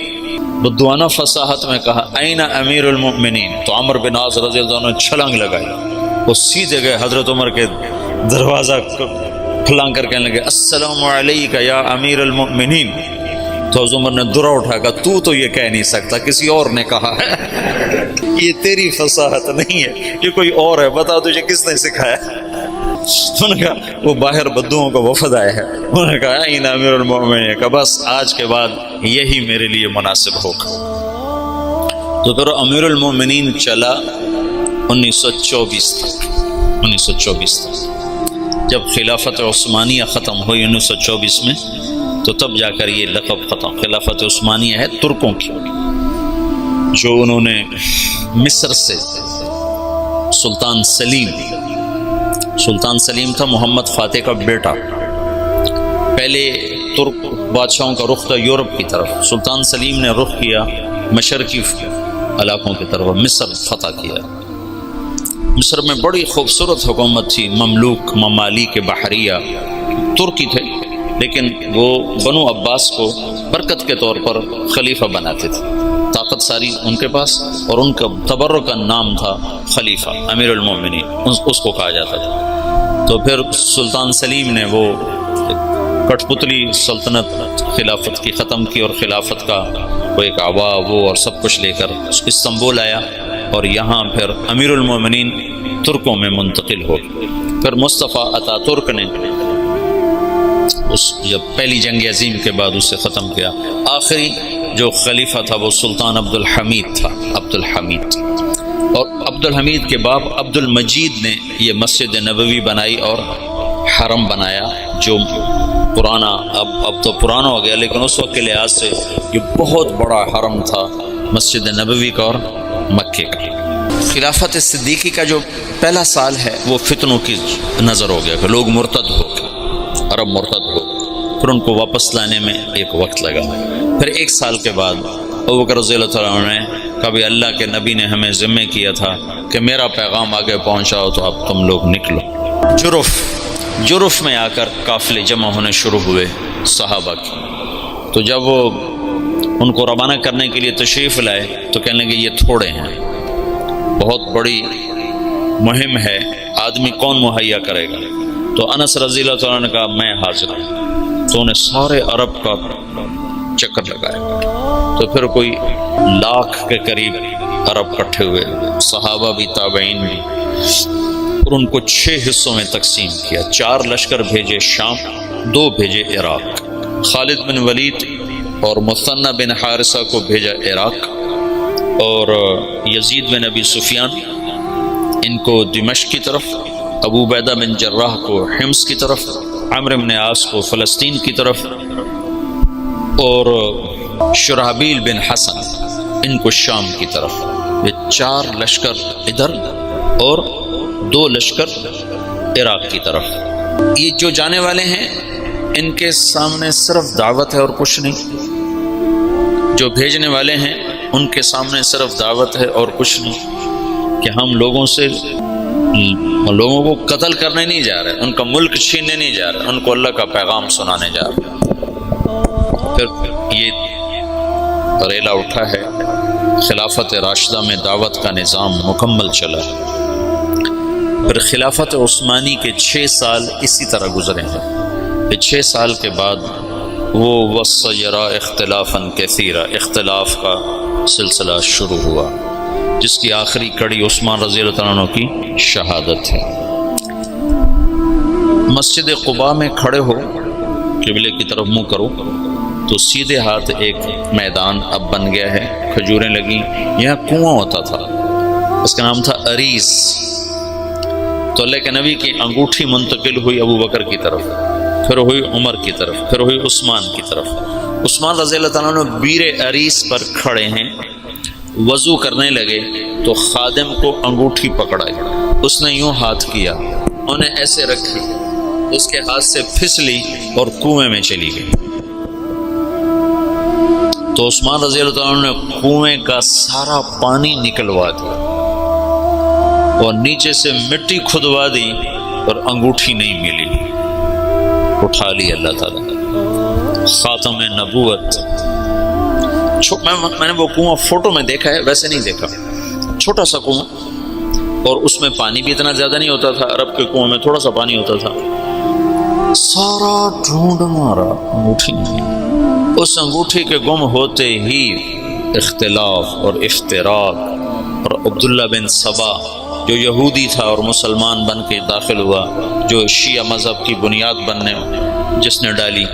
بدوانہ فصاحت میں کہا این امیر المؤمنین، تو عمر بن عاص رضی اللہ عنہ نے چھلانگ لگائی، وہ سیدھے گئے حضرت عمر کے دروازہ پھلانگ کر کہنے لگے السلام علیکہ یا امیر المؤمنین۔ تو حضرت عمر نے درا اٹھا کہا تو یہ کہہ نہیں سکتا، کسی اور نے کہا ہے، یہ تیری فصاحت نہیں ہے، یہ کوئی اور ہے، بتا تجھے کس نے سکھایا۔ انہوں نے کہا وہ باہر بدوؤں کا وفد آیا ہے، انہوں نے کہا این امیر المؤمنین، کہ بس آج کے بعد یہی میرے لیے مناسب ہوگا۔ تو پھر امیر المؤمنین چلا 1924 تک، جب خلافت عثمانیہ ختم ہوئی 1924 میں، تو تب جا کر یہ لقب ختم۔ خلافت عثمانیہ ہے ترکوں کی، جو انہوں نے مصر سے سلطان سلیم تھا محمد فاتح کا بیٹا، پہلے ترک بادشاہوں کا رخ تھا یورپ کی طرف، سلطان سلیم نے رخ کیا مشرقی علاقوں کی طرف، مصر فتح کیا۔ مصر میں بڑی خوبصورت حکومت تھی، ممالک بحریہ، ترکی تھے، لیکن وہ بنو عباس کو برکت کے طور پر خلیفہ بناتے تھے، طاقت ساری ان کے پاس، اور ان کا تبرک کا نام تھا خلیفہ امیر المومنین، اس کو کہا جاتا تھا۔ تو پھر سلطان سلیم نے وہ کٹ پتلی سلطنت خلافت کی ختم کی، اور خلافت کا وہ ایک آوا وہ اور سب کچھ لے کر استنبول آیا، اور یہاں پھر امیر المومنین ترکوں میں منتقل ہو۔ پھر مصطفیٰ اتا ترک نے جب پہلی جنگ عظیم کے بعد اسے ختم کیا، آخری جو خلیفہ تھا وہ سلطان عبد الحمید تھا، اور عبد الحمید کے باپ عبد المجید نے یہ مسجد نبوی بنائی اور حرم بنایا، جو پرانا، اب تو پرانا ہو گیا، لیکن اس وقت کے لحاظ سے یہ بہت بڑا حرم تھا مسجد نبوی کا اور مکے کا۔ خلافت صدیقی کا جو پہلا سال ہے وہ فتنوں کی نظر ہو گیا کہ لوگ مرتد ہو گئے، عرب مرتد ہو گئے، پھر ان کو واپس لانے میں ایک وقت لگا۔ پھر 1 سال کے بعد ابوبکر رضی اللہ تعالیٰ عنہ نے کبھی اللہ کے نبی نے ہمیں ذمہ کیا تھا کہ میرا پیغام آگے پہنچاؤ، تو اب تم لوگ نکلو۔ جرف میں آ کر قافلے جمع ہونے شروع ہوئے صحابہ کی، تو جب وہ ان کو روانہ کرنے کے لیے تشریف لائے تو کہنے لگے یہ تھوڑے ہیں، بہت بڑی مہم ہے، آدمی کون مہیا کرے گا؟ تو انس رضی اللہ تعالیٰ نے کہا میں حاضر ہوں، تو انہیں سارے عرب کا چکر لگایا، تو پھر کوئی 1,00,000 کے قریب عرب کٹھے ہوئے، صحابہ بھی تابعین بھی، اور ان کو 6 حصوں میں تقسیم کیا۔ 4 لشکر بھیجے شام، 2 بھیجے عراق، خالد بن ولید اور مثنى بن حارثہ کو بھیجا عراق، اور یزید بن ابی سفیان ان کو دمشق کی طرف، ابو عبیدہ بن جراح کو حمص کی طرف، عمرو بن عاص کو فلسطین کی طرف، اور شرحبیل بن حسن ان کو شام کی طرف۔ یہ 4 لشکر ادھر اور 2 لشکر عراق کی طرف۔ یہ جو جانے والے ہیں ان کے سامنے صرف دعوت ہے اور کچھ نہیں، جو بھیجنے والے ہیں ان کے سامنے صرف دعوت ہے اور کچھ نہیں، کہ ہم لوگوں کو قتل کرنے نہیں جا رہے، ان کا ملک چھیننے نہیں جا رہے، ان کو اللہ کا پیغام سنانے جا رہے۔ پھر یہ ریلا اٹھا ہے، خلافت راشدہ میں دعوت کا نظام مکمل چلا۔ پھر خلافت عثمانی کے 6 سال اسی طرح گزرے ہیں۔ 6 سال کے بعد وہ وَسَّيَرَا اختلافاً کثیرا، اختلاف کا سلسلہ شروع ہوا، جس کی آخری کڑی عثمان رضی اللہ تعالیٰ عنہ کی شہادت ہے۔ مسجد قباء میں کھڑے ہو، قبلے کی طرف منہ کرو، تو سیدھے ہاتھ ایک میدان اب بن گیا ہے، کھجوریں لگیں، یہاں کنواں ہوتا تھا، اس کا نام تھا عریس۔ تو اللہ کے نبی کی انگوٹھی منتقل ہوئی ابو بکر کی طرف، پھر ہوئی عمر کی طرف، پھر ہوئی عثمان کی طرف۔ عثمان رضی اللہ تعالیٰ عنہ بیر عریس پر کھڑے ہیں، وضو کرنے لگے تو خادم کو انگوٹھی پکڑائی، اس نے یوں ہاتھ کیا، انہیں ایسے رکھی، اس کے ہاتھ سے پھسلی اور کنویں میں چلی گئی۔ تو عثمان رضی اللہ تعالیٰ عنہ نے کنویں کا سارا پانی نکلوا دیا اور نیچے سے مٹی کھدوا دی، اور انگوٹھی نہیں ملی، اٹھا لی اللہ تعالیٰ خاتم نبوت۔ میں نے وہ کنواں فوٹو میں دیکھا ہے، ویسے نہیں دیکھا، چھوٹا سا کنواں، اور اس میں پانی بھی اتنا زیادہ نہیں ہوتا تھا، عرب کے کنویں میں تھوڑا سا پانی ہوتا تھا۔ سارا ڈھونڈ مارا، انگوٹھی نہیں۔ اس انگوٹھی کے گم ہوتے ہی اختلاف اور افتراق، اور عبداللہ بن سبا جو یہودی تھا اور مسلمان بن کے داخل ہوا، جو شیعہ مذہب کی بنیاد بننے جس نے ڈالی،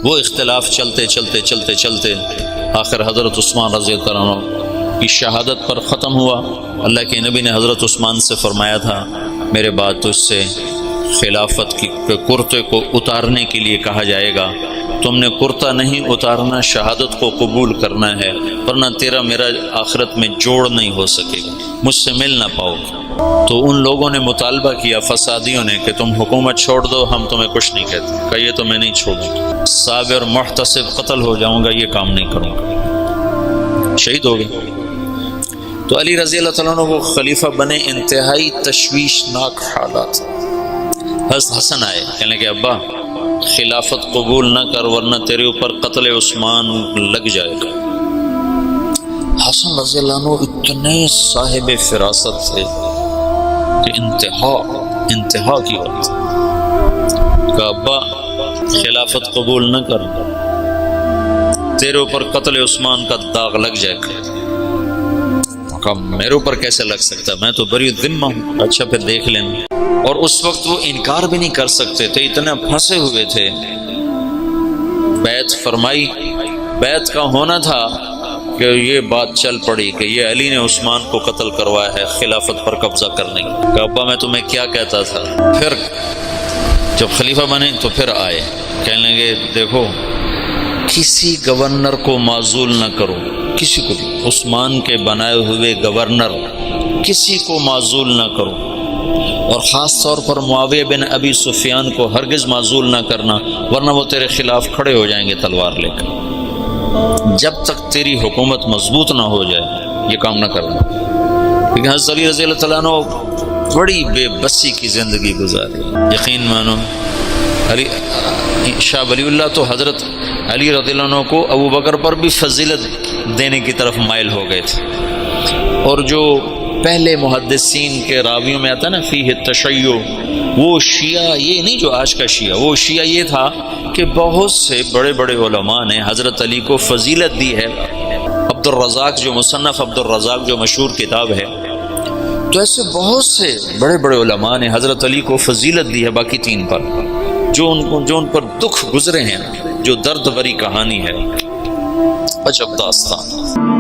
وہ اختلاف چلتے چلتے چلتے چلتے آخر حضرت عثمان رضی اللہ عنہ کی شہادت پر ختم ہوا۔ اللہ کے نبی نے حضرت عثمان سے فرمایا تھا، میرے بعد تجھ سے خلافت کی کرتے کو اتارنے کے لیے کہا جائے گا، تم نے کرتا نہیں اتارنا، شہادت کو قبول کرنا ہے، ورنہ تیرا میرا آخرت میں جوڑ نہیں ہو سکے گا، مجھ سے مل نہ پاؤ گے۔ تو ان لوگوں نے مطالبہ کیا، فسادیوں نے، کہ تم حکومت چھوڑ دو، ہم تمہیں کچھ نہیں کہتے۔ کہیے تو میں نہیں چھوڑوں، صابر محتسب قتل ہو جاؤں گا، یہ کام نہیں کروں گا، شہید ہو گئے۔ تو علی رضی اللہ تعالیٰ عنہ وہ خلیفہ بنے، انتہائی تشویشناک حالات۔ حضرت حسن آئے، کہنے کہ ابا خلافت قبول نہ کر، ورنہ تیرے اوپر قتل عثمان لگ جائے گا۔ حسن رضی اللہ عنہ اتنے صاحب فراست تھے کہ انتہا کی بات، کہ ابا خلافت قبول نہ کر، تیرے اوپر قتل عثمان کا داغ لگ جائے گا۔ کہا میرے اوپر کیسے لگ سکتا، میں تو بری ذمہ ہوں۔ اچھا پھر دیکھ لینا۔ اور اس وقت وہ انکار بھی نہیں کر سکتے تھے، اتنے پھنسے ہوئے تھے۔ بیعت فرمائی، بیعت کا ہونا تھا کہ یہ بات چل پڑی کہ یہ علی نے عثمان کو قتل کروایا ہے خلافت پر قبضہ کرنے کی۔ کہ ابا میں تمہیں کیا کہتا تھا۔ پھر جب خلیفہ بنے تو پھر آئے، کہنے لگے دیکھو کسی گورنر کو معزول نہ کرو، کسی کو بھی، عثمان کے بنائے ہوئے گورنر کسی کو معزول نہ کرو، اور خاص طور پر معاویہ بن ابی سفیان کو ہرگز معزول نہ کرنا، ورنہ وہ تیرے خلاف کھڑے ہو جائیں گے تلوار لے کر۔ جب تک تیری حکومت مضبوط نہ ہو جائے یہ کام نہ کرنا۔ لیکن حضرت علی رضی اللہ تعالیٰ عنہ بڑی بے بسی کی زندگی گزاری، یقین مانو علی شاہ ولی اللہ تو حضرت علی رضی اللہ عنہ کو ابو بکر پر بھی فضیلت دینے کی طرف مائل ہو گئے تھے، اور جو پہلے محدثین کے راویوں میں آتا نا فیہ التشیع، وہ شیعہ یہ نہیں جو آج کا شیعہ، وہ شیعہ یہ تھا کہ بہت سے بڑے بڑے علماء نے حضرت علی کو فضیلت دی ہے۔ عبد الرزاق جو مصنف عبد الرزاق جو مشہور کتاب ہے، تو ایسے بہت سے بڑے بڑے علماء نے حضرت علی کو فضیلت دی ہے باقی تین پر، جو ان پر دکھ گزرے ہیں، جو درد بری کہانی ہے، عجب داستان۔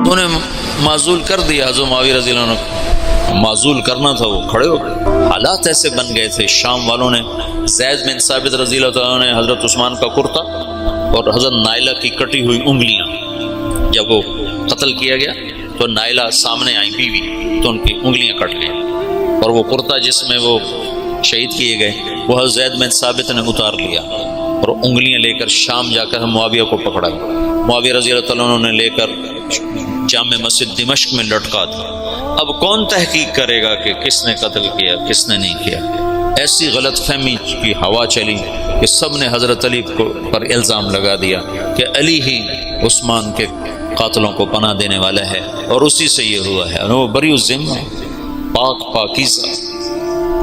تو انہیں معزول کر دیا حضرت معاویہ رضی اللہ عنہ کو، معزول کرنا تھا، وہ کھڑے ہو گئے۔ حالات ایسے بن گئے تھے، شام والوں نے زید بن ثابت رضی اللہ تعالیٰ نے حضرت عثمان کا کرتا اور حضرت نائلہ کی کٹی ہوئی انگلیاں، جب وہ قتل کیا گیا تو نائلہ سامنے آئی بیوی، تو ان کی انگلیاں کٹ گئیں، اور وہ کرتا جس میں وہ شہید کیے گئے وہ حضرت زید بن ثابت نے اتار لیا، اور انگلیاں لے کر شام جا کر معاویہ کو پکڑا، معاویہ رضی اللہ تعالیٰ نے لے کر جامع مسجد دمشق میں لٹکا دیا۔ اب کون تحقیق کرے گا کہ کس نے قتل کیا کس نے نہیں کیا؟ ایسی غلط فہمی کی ہوا چلی کہ سب نے حضرت علی پر الزام لگا دیا کہ علی ہی عثمان کے قاتلوں کو پناہ دینے والا ہے، اور اسی سے یہ ہوا ہے، وہ بری الذمہ پاک پاکیزہ۔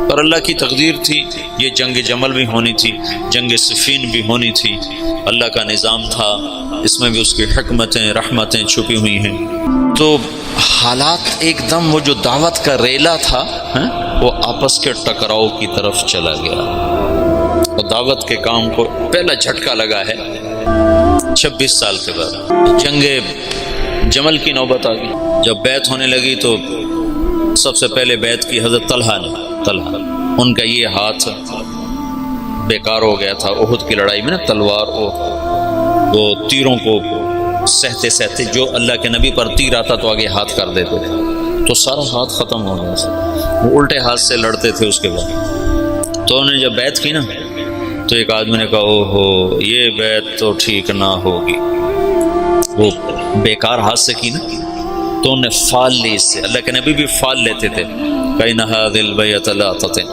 پر اللہ کی تقدیر تھی، یہ جنگ جمل بھی ہونی تھی، جنگ صفین بھی ہونی تھی، اللہ کا نظام تھا، اس میں بھی اس کی حکمتیں رحمتیں چھپی ہوئی ہیں۔ تو حالات ایک دم وہ جو دعوت کا ریلا تھا وہ آپس کے ٹکراؤ کی طرف چلا گیا، اور دعوت کے کام کو پہلا جھٹکا لگا ہے 26 سال کے بعد۔ جنگ جمل کی نوبت آ گئی، جب بیعت ہونے لگی تو سب سے پہلے بیعت کی حضرت طلحہ نے، ان کا یہ ہاتھ بیکار ہو گیا تھا احد کی لڑائی میں نا، تلوار وہ تیروں کو سہتے سہتے، جو اللہ کے نبی پر تیر آتا تو آگے ہاتھ کر دیتے تھے، تو سارا ہاتھ ختم ہو گیا تھا، وہ الٹے ہاتھ سے لڑتے تھے اس کے بعد۔ تو انہوں نے جب بیعت کی نا تو ایک آدمی نے کہا اوہو یہ بیعت تو ٹھیک نہ ہوگی، وہ بیکار ہاتھ سے کی نا، تو انہیں فال لی اس سے، اللہ کے نبی بھی فال لیتے تھے، کہیں نہ دل بیت لا تطن،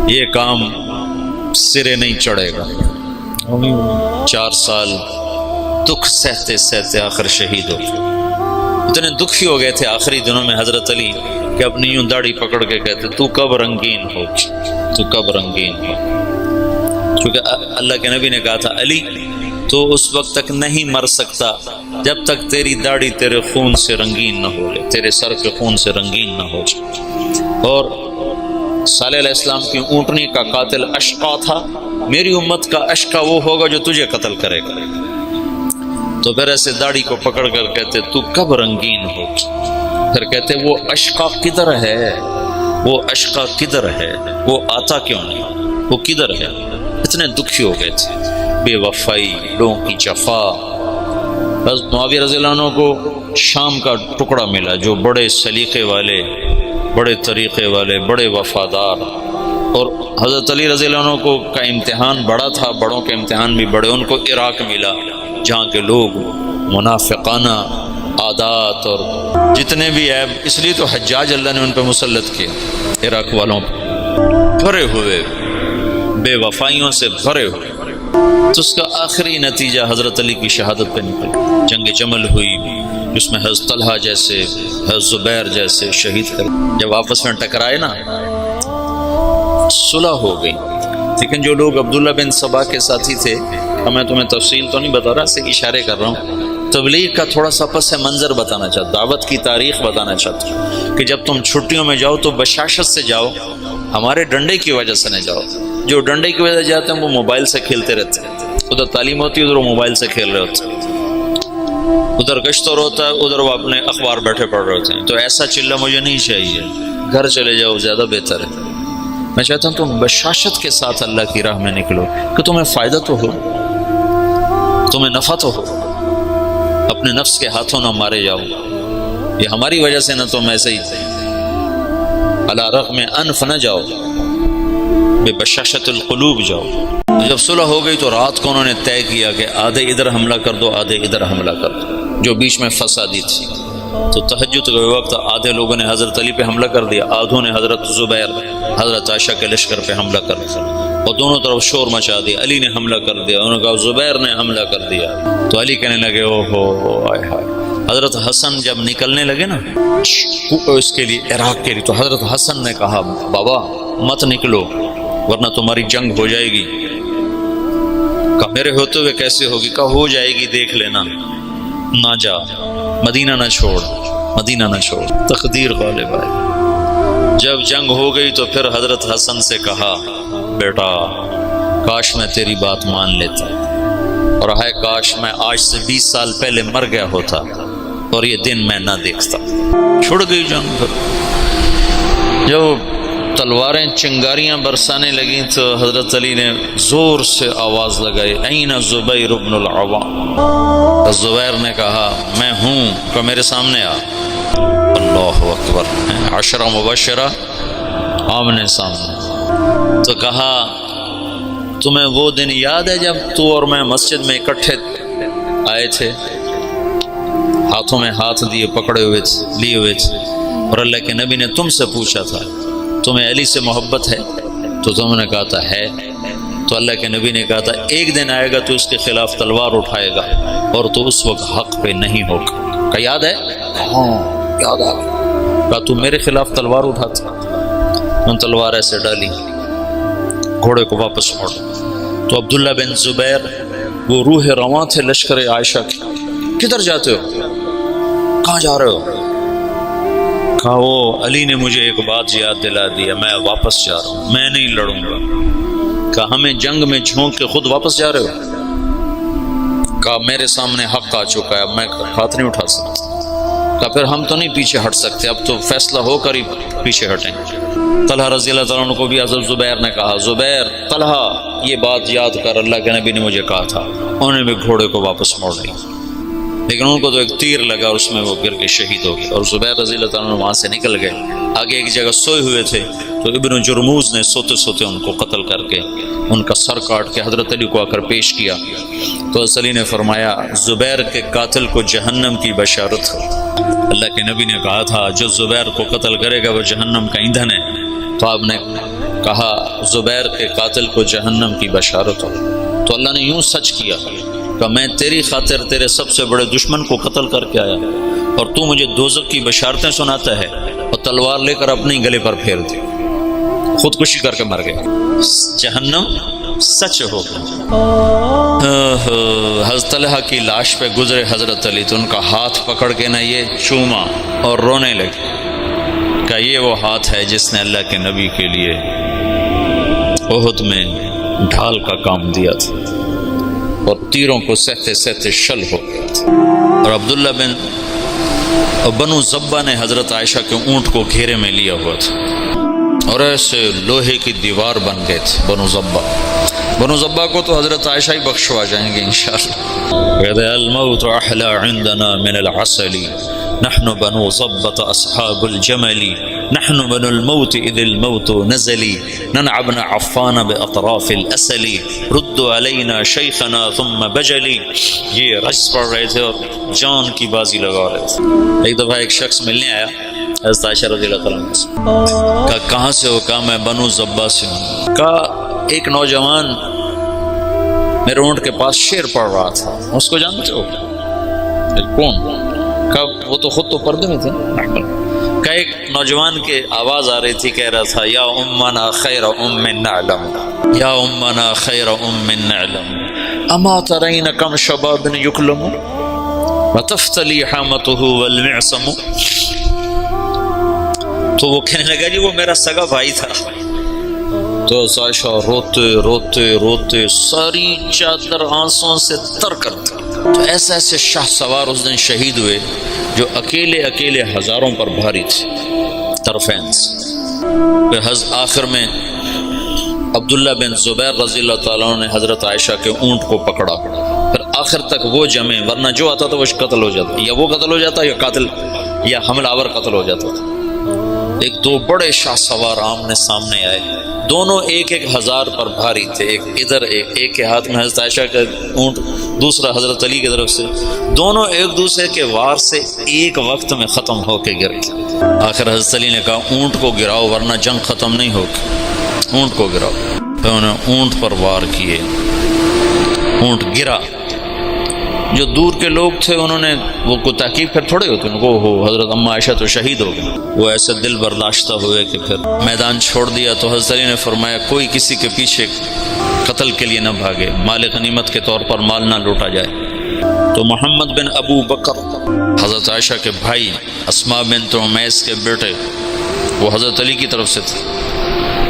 یہ کام سرے نہیں چڑھے گا۔ 4 سال دکھ سہتے سہتے آخر شہید ہو، اتنے دکھی ہو گئے تھے آخری دنوں میں حضرت علی کہ اپنی یوں داڑھی پکڑ کے کہتے تو کب رنگین ہو، تو کب رنگین ہو، کیونکہ اللہ کے نبی نے کہا تھا علی تو اس وقت تک نہیں مر سکتا جب تک تیری داڑھی تیرے خون سے رنگین نہ ہو جائے، تیرے سر کے خون سے رنگین نہ ہو جائے۔ اور صالح علیہ السلام کی اونٹنی کا قاتل اشقا تھا، میری امت کا اشقا وہ ہوگا جو تجھے قتل کرے گا۔ تو پھر ایسے داڑھی کو پکڑ کر کہتے تو کب رنگین ہو، پھر کہتے وہ اشقا کدھر ہے، وہ اشقا کدھر ہے، وہ آتا کیوں نہیں، وہ کدھر ہے؟ اتنے دکھی ہو گئے تھے، بے وفائی، لوگوں کی جفا۔ بس معاویہ رضی اللہ عنہ کو شام کا ٹکڑا ملا جو بڑے سلیقے والے، بڑے طریقے والے، بڑے وفادار، اور حضرت علی رضی اللہ عنہ کو کا امتحان بڑا تھا، بڑوں کے امتحان بھی بڑے، ان کو عراق ملا جہاں کے لوگ منافقانہ عادات اور جتنے بھی عیب، اس لیے تو حجاج اللہ نے ان پہ مسلط کیا، عراق والوں پہ بھرے ہوئے، بے وفائیوں سے بھرے ہوئے۔ تو اس کا آخری نتیجہ حضرت علی کی شہادت پہ نکلا، جنگ جمل ہوئی جس میں حضرت طلحہ جیسے، حضرت زبیر جیسے شہید کر، جب آپس میں ٹکرائے نا صلح ہو گئی۔ لیکن جو لوگ عبداللہ بن سبا کے ساتھی تھے، میں تمہیں تفصیل تو نہیں بتا رہا، صرف اشارے کر رہا ہوں، تبلیغ کا تھوڑا سا پس منظر بتانا چاہتا، دعوت کی تاریخ بتانا چاہتا ہوں کہ جب تم چھٹیوں میں جاؤ تو بشاشت سے جاؤ، ہمارے ڈنڈے کی وجہ سے نہ جاؤ۔ جو ڈنڈے کی وجہ سے جاتے ہیں وہ موبائل سے کھیلتے رہتے ہیں، ادھر تعلیم ہوتی ہے، ادھر وہ موبائل سے کھیل رہے ہوتے ہیں، ادھر گشتور ہوتا ہے، ادھر وہ اپنے اخبار بیٹھے پڑھ رہے ہوتے ہیں۔ تو ایسا چلہ مجھے نہیں چاہیے، گھر چلے جاؤ زیادہ بہتر ہے۔ میں چاہتا ہوں تم بشاشت کے ساتھ اللہ کی راہ میں نکلو کہ تمہیں فائدہ تو ہو، تمہیں نفع تو ہو، اپنے نفس کے ہاتھوں نہ مارے جاؤ، یہ ہماری وجہ سے نہ تم ایسے ہی علی رغم انف نہ جاؤ، بے بشاشت القلوب جاؤ۔ جب صلح ہو گئی تو رات کو انہوں نے طے کیا کہ آدھے ادھر حملہ کر دو، آدھے ادھر حملہ کر دو، جو بیچ میں فسادی تھی۔ تو تہجد کے وقت آدھے لوگوں نے حضرت علی پہ حملہ کر دیا، آدھوں نے حضرت زبیر حضرت عائشہ کے لشکر پہ حملہ کر دیا، اور دونوں طرف شور مچا دیا۔ علی نے حملہ کر دیا، انہوں نے کہا زبیر نے حملہ کر دیا، تو علی کہنے لگے او ہو آئے ہائے۔ حضرت حسن جب نکلنے لگے نا اس کے لیے عراق کے لیے، تو حضرت حسن نے کہا بابا مت نکلو ورنہ تمہاری جنگ ہو جائے گی۔ کہا میرے ہوتے ہوئے کیسے ہوگی؟ کہا ہو جائے گی دیکھ لینا، نہ جا، مدینہ نہ چھوڑ، مدینہ نہ چھوڑ، تقدیر غالب آئی۔ جب جنگ ہو گئی تو پھر حضرت حسن سے کہا بیٹا کاش میں تیری بات مان لیتا، اور ہے کاش میں آج سے 20 سال پہلے مر گیا ہوتا اور یہ دن میں نہ دیکھتا۔ چھوڑ گئی جنگ۔ پھر جب تلواریں چنگاریاں برسانے لگیں تو حضرت علی نے زور سے آواز لگائی این زبیر ابن العوام۔ زبیر نے کہا میں ہوں، کہ میرے سامنے آ۔ اللہ اکبر، عشرہ مبشرہ آمنے سامنے۔ تو کہا تمہیں وہ دن یاد ہے جب تو اور میں مسجد میں اکٹھے آئے تھے، ہاتھوں میں ہاتھ دیے پکڑے ہوئے تھے، لیے ہوئے تھے، اور اللہ کے نبی نے تم سے پوچھا تھا تمہیں علی سے محبت ہے؟ تو تم نے کہا تھا ہے۔ تو اللہ کے نبی نے کہا تھا ایک دن آئے گا تو اس کے خلاف تلوار اٹھائے گا اور تو اس وقت حق پہ نہیں ہوگا۔ کہا یاد ہے؟ ہاں یاد آ گیا۔ کہا تو میرے خلاف تلوار اٹھاتا؟ میں تلوار ایسے ڈالی، گھوڑے کو واپس موڑ۔ تو عبداللہ بن زبیر وہ روح رواں تھے لشکر عائشہ کی، کدھر جاتے ہو؟ کہاں جا رہے ہو؟ کہا وہ علی نے مجھے ایک بات یاد دلا دیا، میں واپس جا رہا ہوں، میں نہیں لڑوں گا۔ کہا ہمیں جنگ میں جھونک کے خود واپس جا رہے ہو؟ کہا میرے سامنے حق آ چکا ہے، اب میں ہاتھ نہیں اٹھا سکتا۔ کہا پھر ہم تو نہیں پیچھے ہٹ سکتے، اب تو فیصلہ ہو کر ہی پیچھے ہٹیں گے۔ طلحہ رضی اللہ تعالیٰ عنہ کو بھی حضرت زبیر نے کہا زبیر طلحہ یہ بات یاد کر، اللہ کے نبی نے مجھے کہا تھا۔ انہوں نے بھی گھوڑے کو واپس موڑ لیا، لیکن ان کو تو ایک تیر لگا اور اس میں وہ گر کے شہید ہو گئے، اور زبیر رضی اللہ تعالیٰ عنہ وہاں سے نکل گئے۔ آگے ایک جگہ سوئے ہوئے تھے تو ابن جرموز نے سوتے سوتے ان کو قتل کر کے ان کا سر کاٹ کے حضرت علی کو آ کر پیش کیا۔ تو حضرت علی نے فرمایا زبیر کے قاتل کو جہنم کی بشارت ہو۔ اللہ کے نبی نے کہا تھا جو زبیر کو قتل کرے گا وہ جہنم کا ایندھن ہے، تو آپ نے کہا زبیر کے قاتل کو جہنم کی بشارت ہو۔ تو اللہ نے یوں سچ کیا کہ میں تیری خاطر تیرے سب سے بڑے دشمن کو قتل کر کے آیا اور تو مجھے دوزخ کی بشارتیں سناتا ہے، اور تلوار لے کر اپنے گلے پر پھیر دی، خودکشی کر کے مر گیا۔ جہنم سچ ہو گیا۔ حضرت طلحہ کی لاش پہ گزرے حضرت علی تو ان کا ہاتھ پکڑ کے نہ یہ چوما اور رونے لگے کہ یہ وہ ہاتھ ہے جس نے اللہ کے نبی کے لیے احد میں ڈھال کا کام دیا تھا اور تیروں کو سہتے سہتے شل ہو گیا تھا۔ اور عبداللہ بنو زبہ نے حضرت عائشہ کے اونٹ کو گھیرے میں لیا ہوا تھا اور ایسے لوہے کی دیوار بن گئے تھے بنو زبہ کو تو حضرت عائشہ ہی بخشوا جائیں گے انشاءاللہ۔ کہتے الموت احلی عندنا من العسل نحن بنو ضبة اصحاب الجمل نحن بنو الموت اذ الموت نزل ننعبن عفان باطراف الاسل رد علینا شیخنا ثم بجلی۔ یہ رجز پڑھ رہے تھے اور جان کی بازی لگا رہے تھے۔ ایک دفعہ ایک شخص ملنے آیا حضرت عائشہ رضی اللہ تعالیٰ سے، کہا کہاں سے ہو؟ کہا میں بنو زبہ سے ہوں۔ کہا ایک نوجوان میرے اونٹ کے پاس شعر پڑھ رہا تھا، اس کو جانتے ہو؟ کون؟ کہا وہ تو خود تو پردے میں تھے۔ کہ ایک نوجوان کے آواز آ رہی تھی، کہہ رہا تھا یا امنا خیر ام نعلم یا امنا خیر ام نعلم اما ترین کم شباب یکلم وتفتلی حامته والمعصم۔ تو وہ کہنے لگا جی وہ میرا سگا بھائی تھا۔ تو عائشہ روتے روتے روتے ساری چادر آنسوں سے تر کر دی۔ تو ایسے ایسے شاہ سوار اس دن شہید ہوئے جو اکیلے اکیلے ہزاروں پر بھاری تھے طرفین سے۔ پھر آخر میں عبداللہ بن زبیر رضی اللہ تعالیٰ عنہ نے حضرت عائشہ کے اونٹ کو پکڑا، پھر آخر تک وہ جمے، ورنہ جو آتا تھا وہ قتل ہو جاتا، یا وہ قتل ہو جاتا یا قاتل یا حملہ آور قتل ہو جاتا تھا۔ ایک دو بڑے شاہ سوار آمنے سامنے آئے، دونوں ایک ایک ہزار پر بھاری تھے، ایک ادھر ایک کے ہاتھ میں حضرت عائشہ کا اونٹ، دوسرا حضرت علی کی طرف سے، دونوں ایک دوسرے کے وار سے ایک وقت میں ختم ہو کے گر گئے۔ آخر حضرت علی نے کہا اونٹ کو گراؤ ورنہ جنگ ختم نہیں ہوگی، اونٹ کو گراؤ۔ پھر انہوں نے اونٹ پر وار کیے، اونٹ گرا۔ جو دور کے لوگ تھے انہوں نے وہ کو تحقیق پھر تھوڑے ہوتے ان کو ہو حضرت اما عائشہ تو شہید ہو گئی، وہ ایسے دل برداشتہ ہوئے کہ پھر میدان چھوڑ دیا۔ تو حضرت علی نے فرمایا کوئی کسی کے پیچھے قتل کے لیے نہ بھاگے، مال غنیمت کے طور پر مال نہ لوٹا جائے۔ تو محمد بن ابو بکر حضرت عائشہ کے بھائی، اسماء بنت عمیس کے بیٹے، وہ حضرت علی کی طرف سے تھے،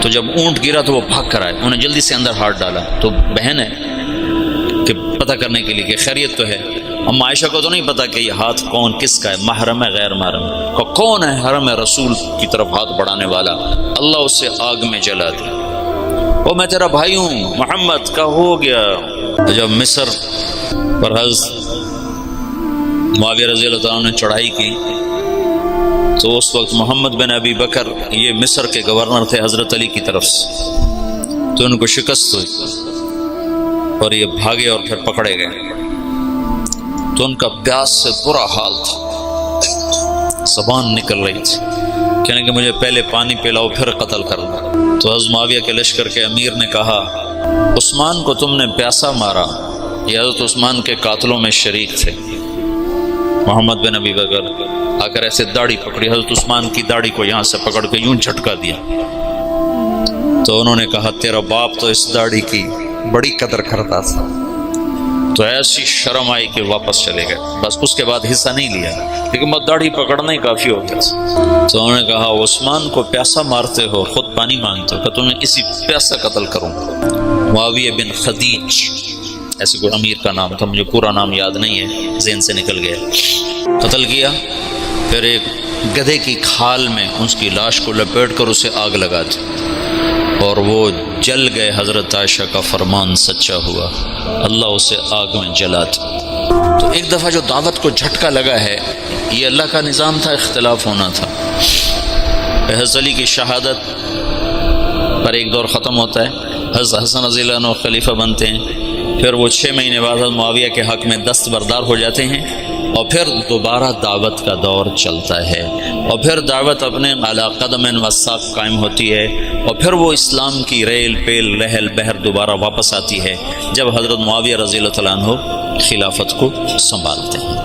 تو جب اونٹ گرا تو وہ بھاگ کر آئے، انہیں جلدی سے اندر ہاتھ ڈالا۔ تو بہن ہے کہ پتہ کرنے کے لیے کہ خیریت تو ہے، اما عائشہ کو تو نہیں پتا کہ یہ ہاتھ کون کس کا ہے، محرم ہے غیر محرم، کہ کون ہے حرم رسول کی طرف ہاتھ بڑھانے والا، اللہ اسے آگ میں جلا دے۔ او میں تیرا بھائی ہوں محمد کا ہو گیا۔ جب مصر پر حضرت معاویہ رضی اللہ تعالیٰ نے چڑھائی کی تو اس وقت محمد بن ابی بکر یہ مصر کے گورنر تھے حضرت علی کی طرف سے، تو ان کو شکست ہوئی اور یہ بھاگے اور پھر پکڑے گئے۔ تو ان کا پیاس سے برا حال تھا، زبان نکل رہی تھی، کہنے کہ مجھے پہلے پانی پلاؤ پھر قتل کر دو۔ تو حضرت معاویہ کے لشکر کے امیر نے کہا عثمان کو تم نے پیاسا مارا، یہ حضرت عثمان کے قاتلوں میں شریک تھے۔ محمد بن ابی بکر آ کر ایسے داڑھی پکڑی، حضرت عثمان کی داڑھی کو یہاں سے پکڑ کے یوں جھٹکا دیا۔ تو انہوں نے کہا تیرا باپ تو اس داڑھی کی بڑی قدر کرتا تھا۔ تو ایسی شرم آئی کہ واپس چلے گئے، بس اس کے بعد حصہ نہیں لیا، لیکن بس داڑھی پکڑنا ہی کافی ہوتا تھا۔ تو انہوں نے کہا عثمان کو پیاسا مارتے ہو، خود پانی مانگتے ہو، کہ تمہیں اسی پیاسا قتل کروں۔ معاویہ بن خدیج ایسے کوئی امیر کا نام تھا، مجھے پورا نام یاد نہیں ہے، ذہن سے نکل گیا، قتل کیا۔ پھر ایک گدھے کی کھال میں اس کی لاش کو لپیٹ کر اسے آگ لگا دی اور وہ جل گئے۔ حضرت عائشہ کا فرمان سچا ہوا، اللہ اسے آگ میں جلا دیا۔ تو ایک دفعہ جو دعوت کو جھٹکا لگا ہے، یہ اللہ کا نظام تھا، اختلاف ہونا تھا۔ حضرت علی کی شہادت پر ایک دور ختم ہوتا ہے، حضرت حسن رضی اللہ عنہ خلیفہ بنتے ہیں، پھر وہ 6 مہینے بعد حضرت معاویہ کے حق میں دستبردار ہو جاتے ہیں، اور پھر دوبارہ دعوت کا دور چلتا ہے، اور پھر دعوت اپنے علی قدم و ساق قائم ہوتی ہے، اور پھر وہ اسلام کی ریل پیل رحل بہر دوبارہ واپس آتی ہے جب حضرت معاویہ رضی اللہ تعالیٰ عنہ خلافت کو سنبھالتے ہیں۔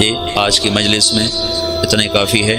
یہ آج کی مجلس میں اتنے کافی ہے۔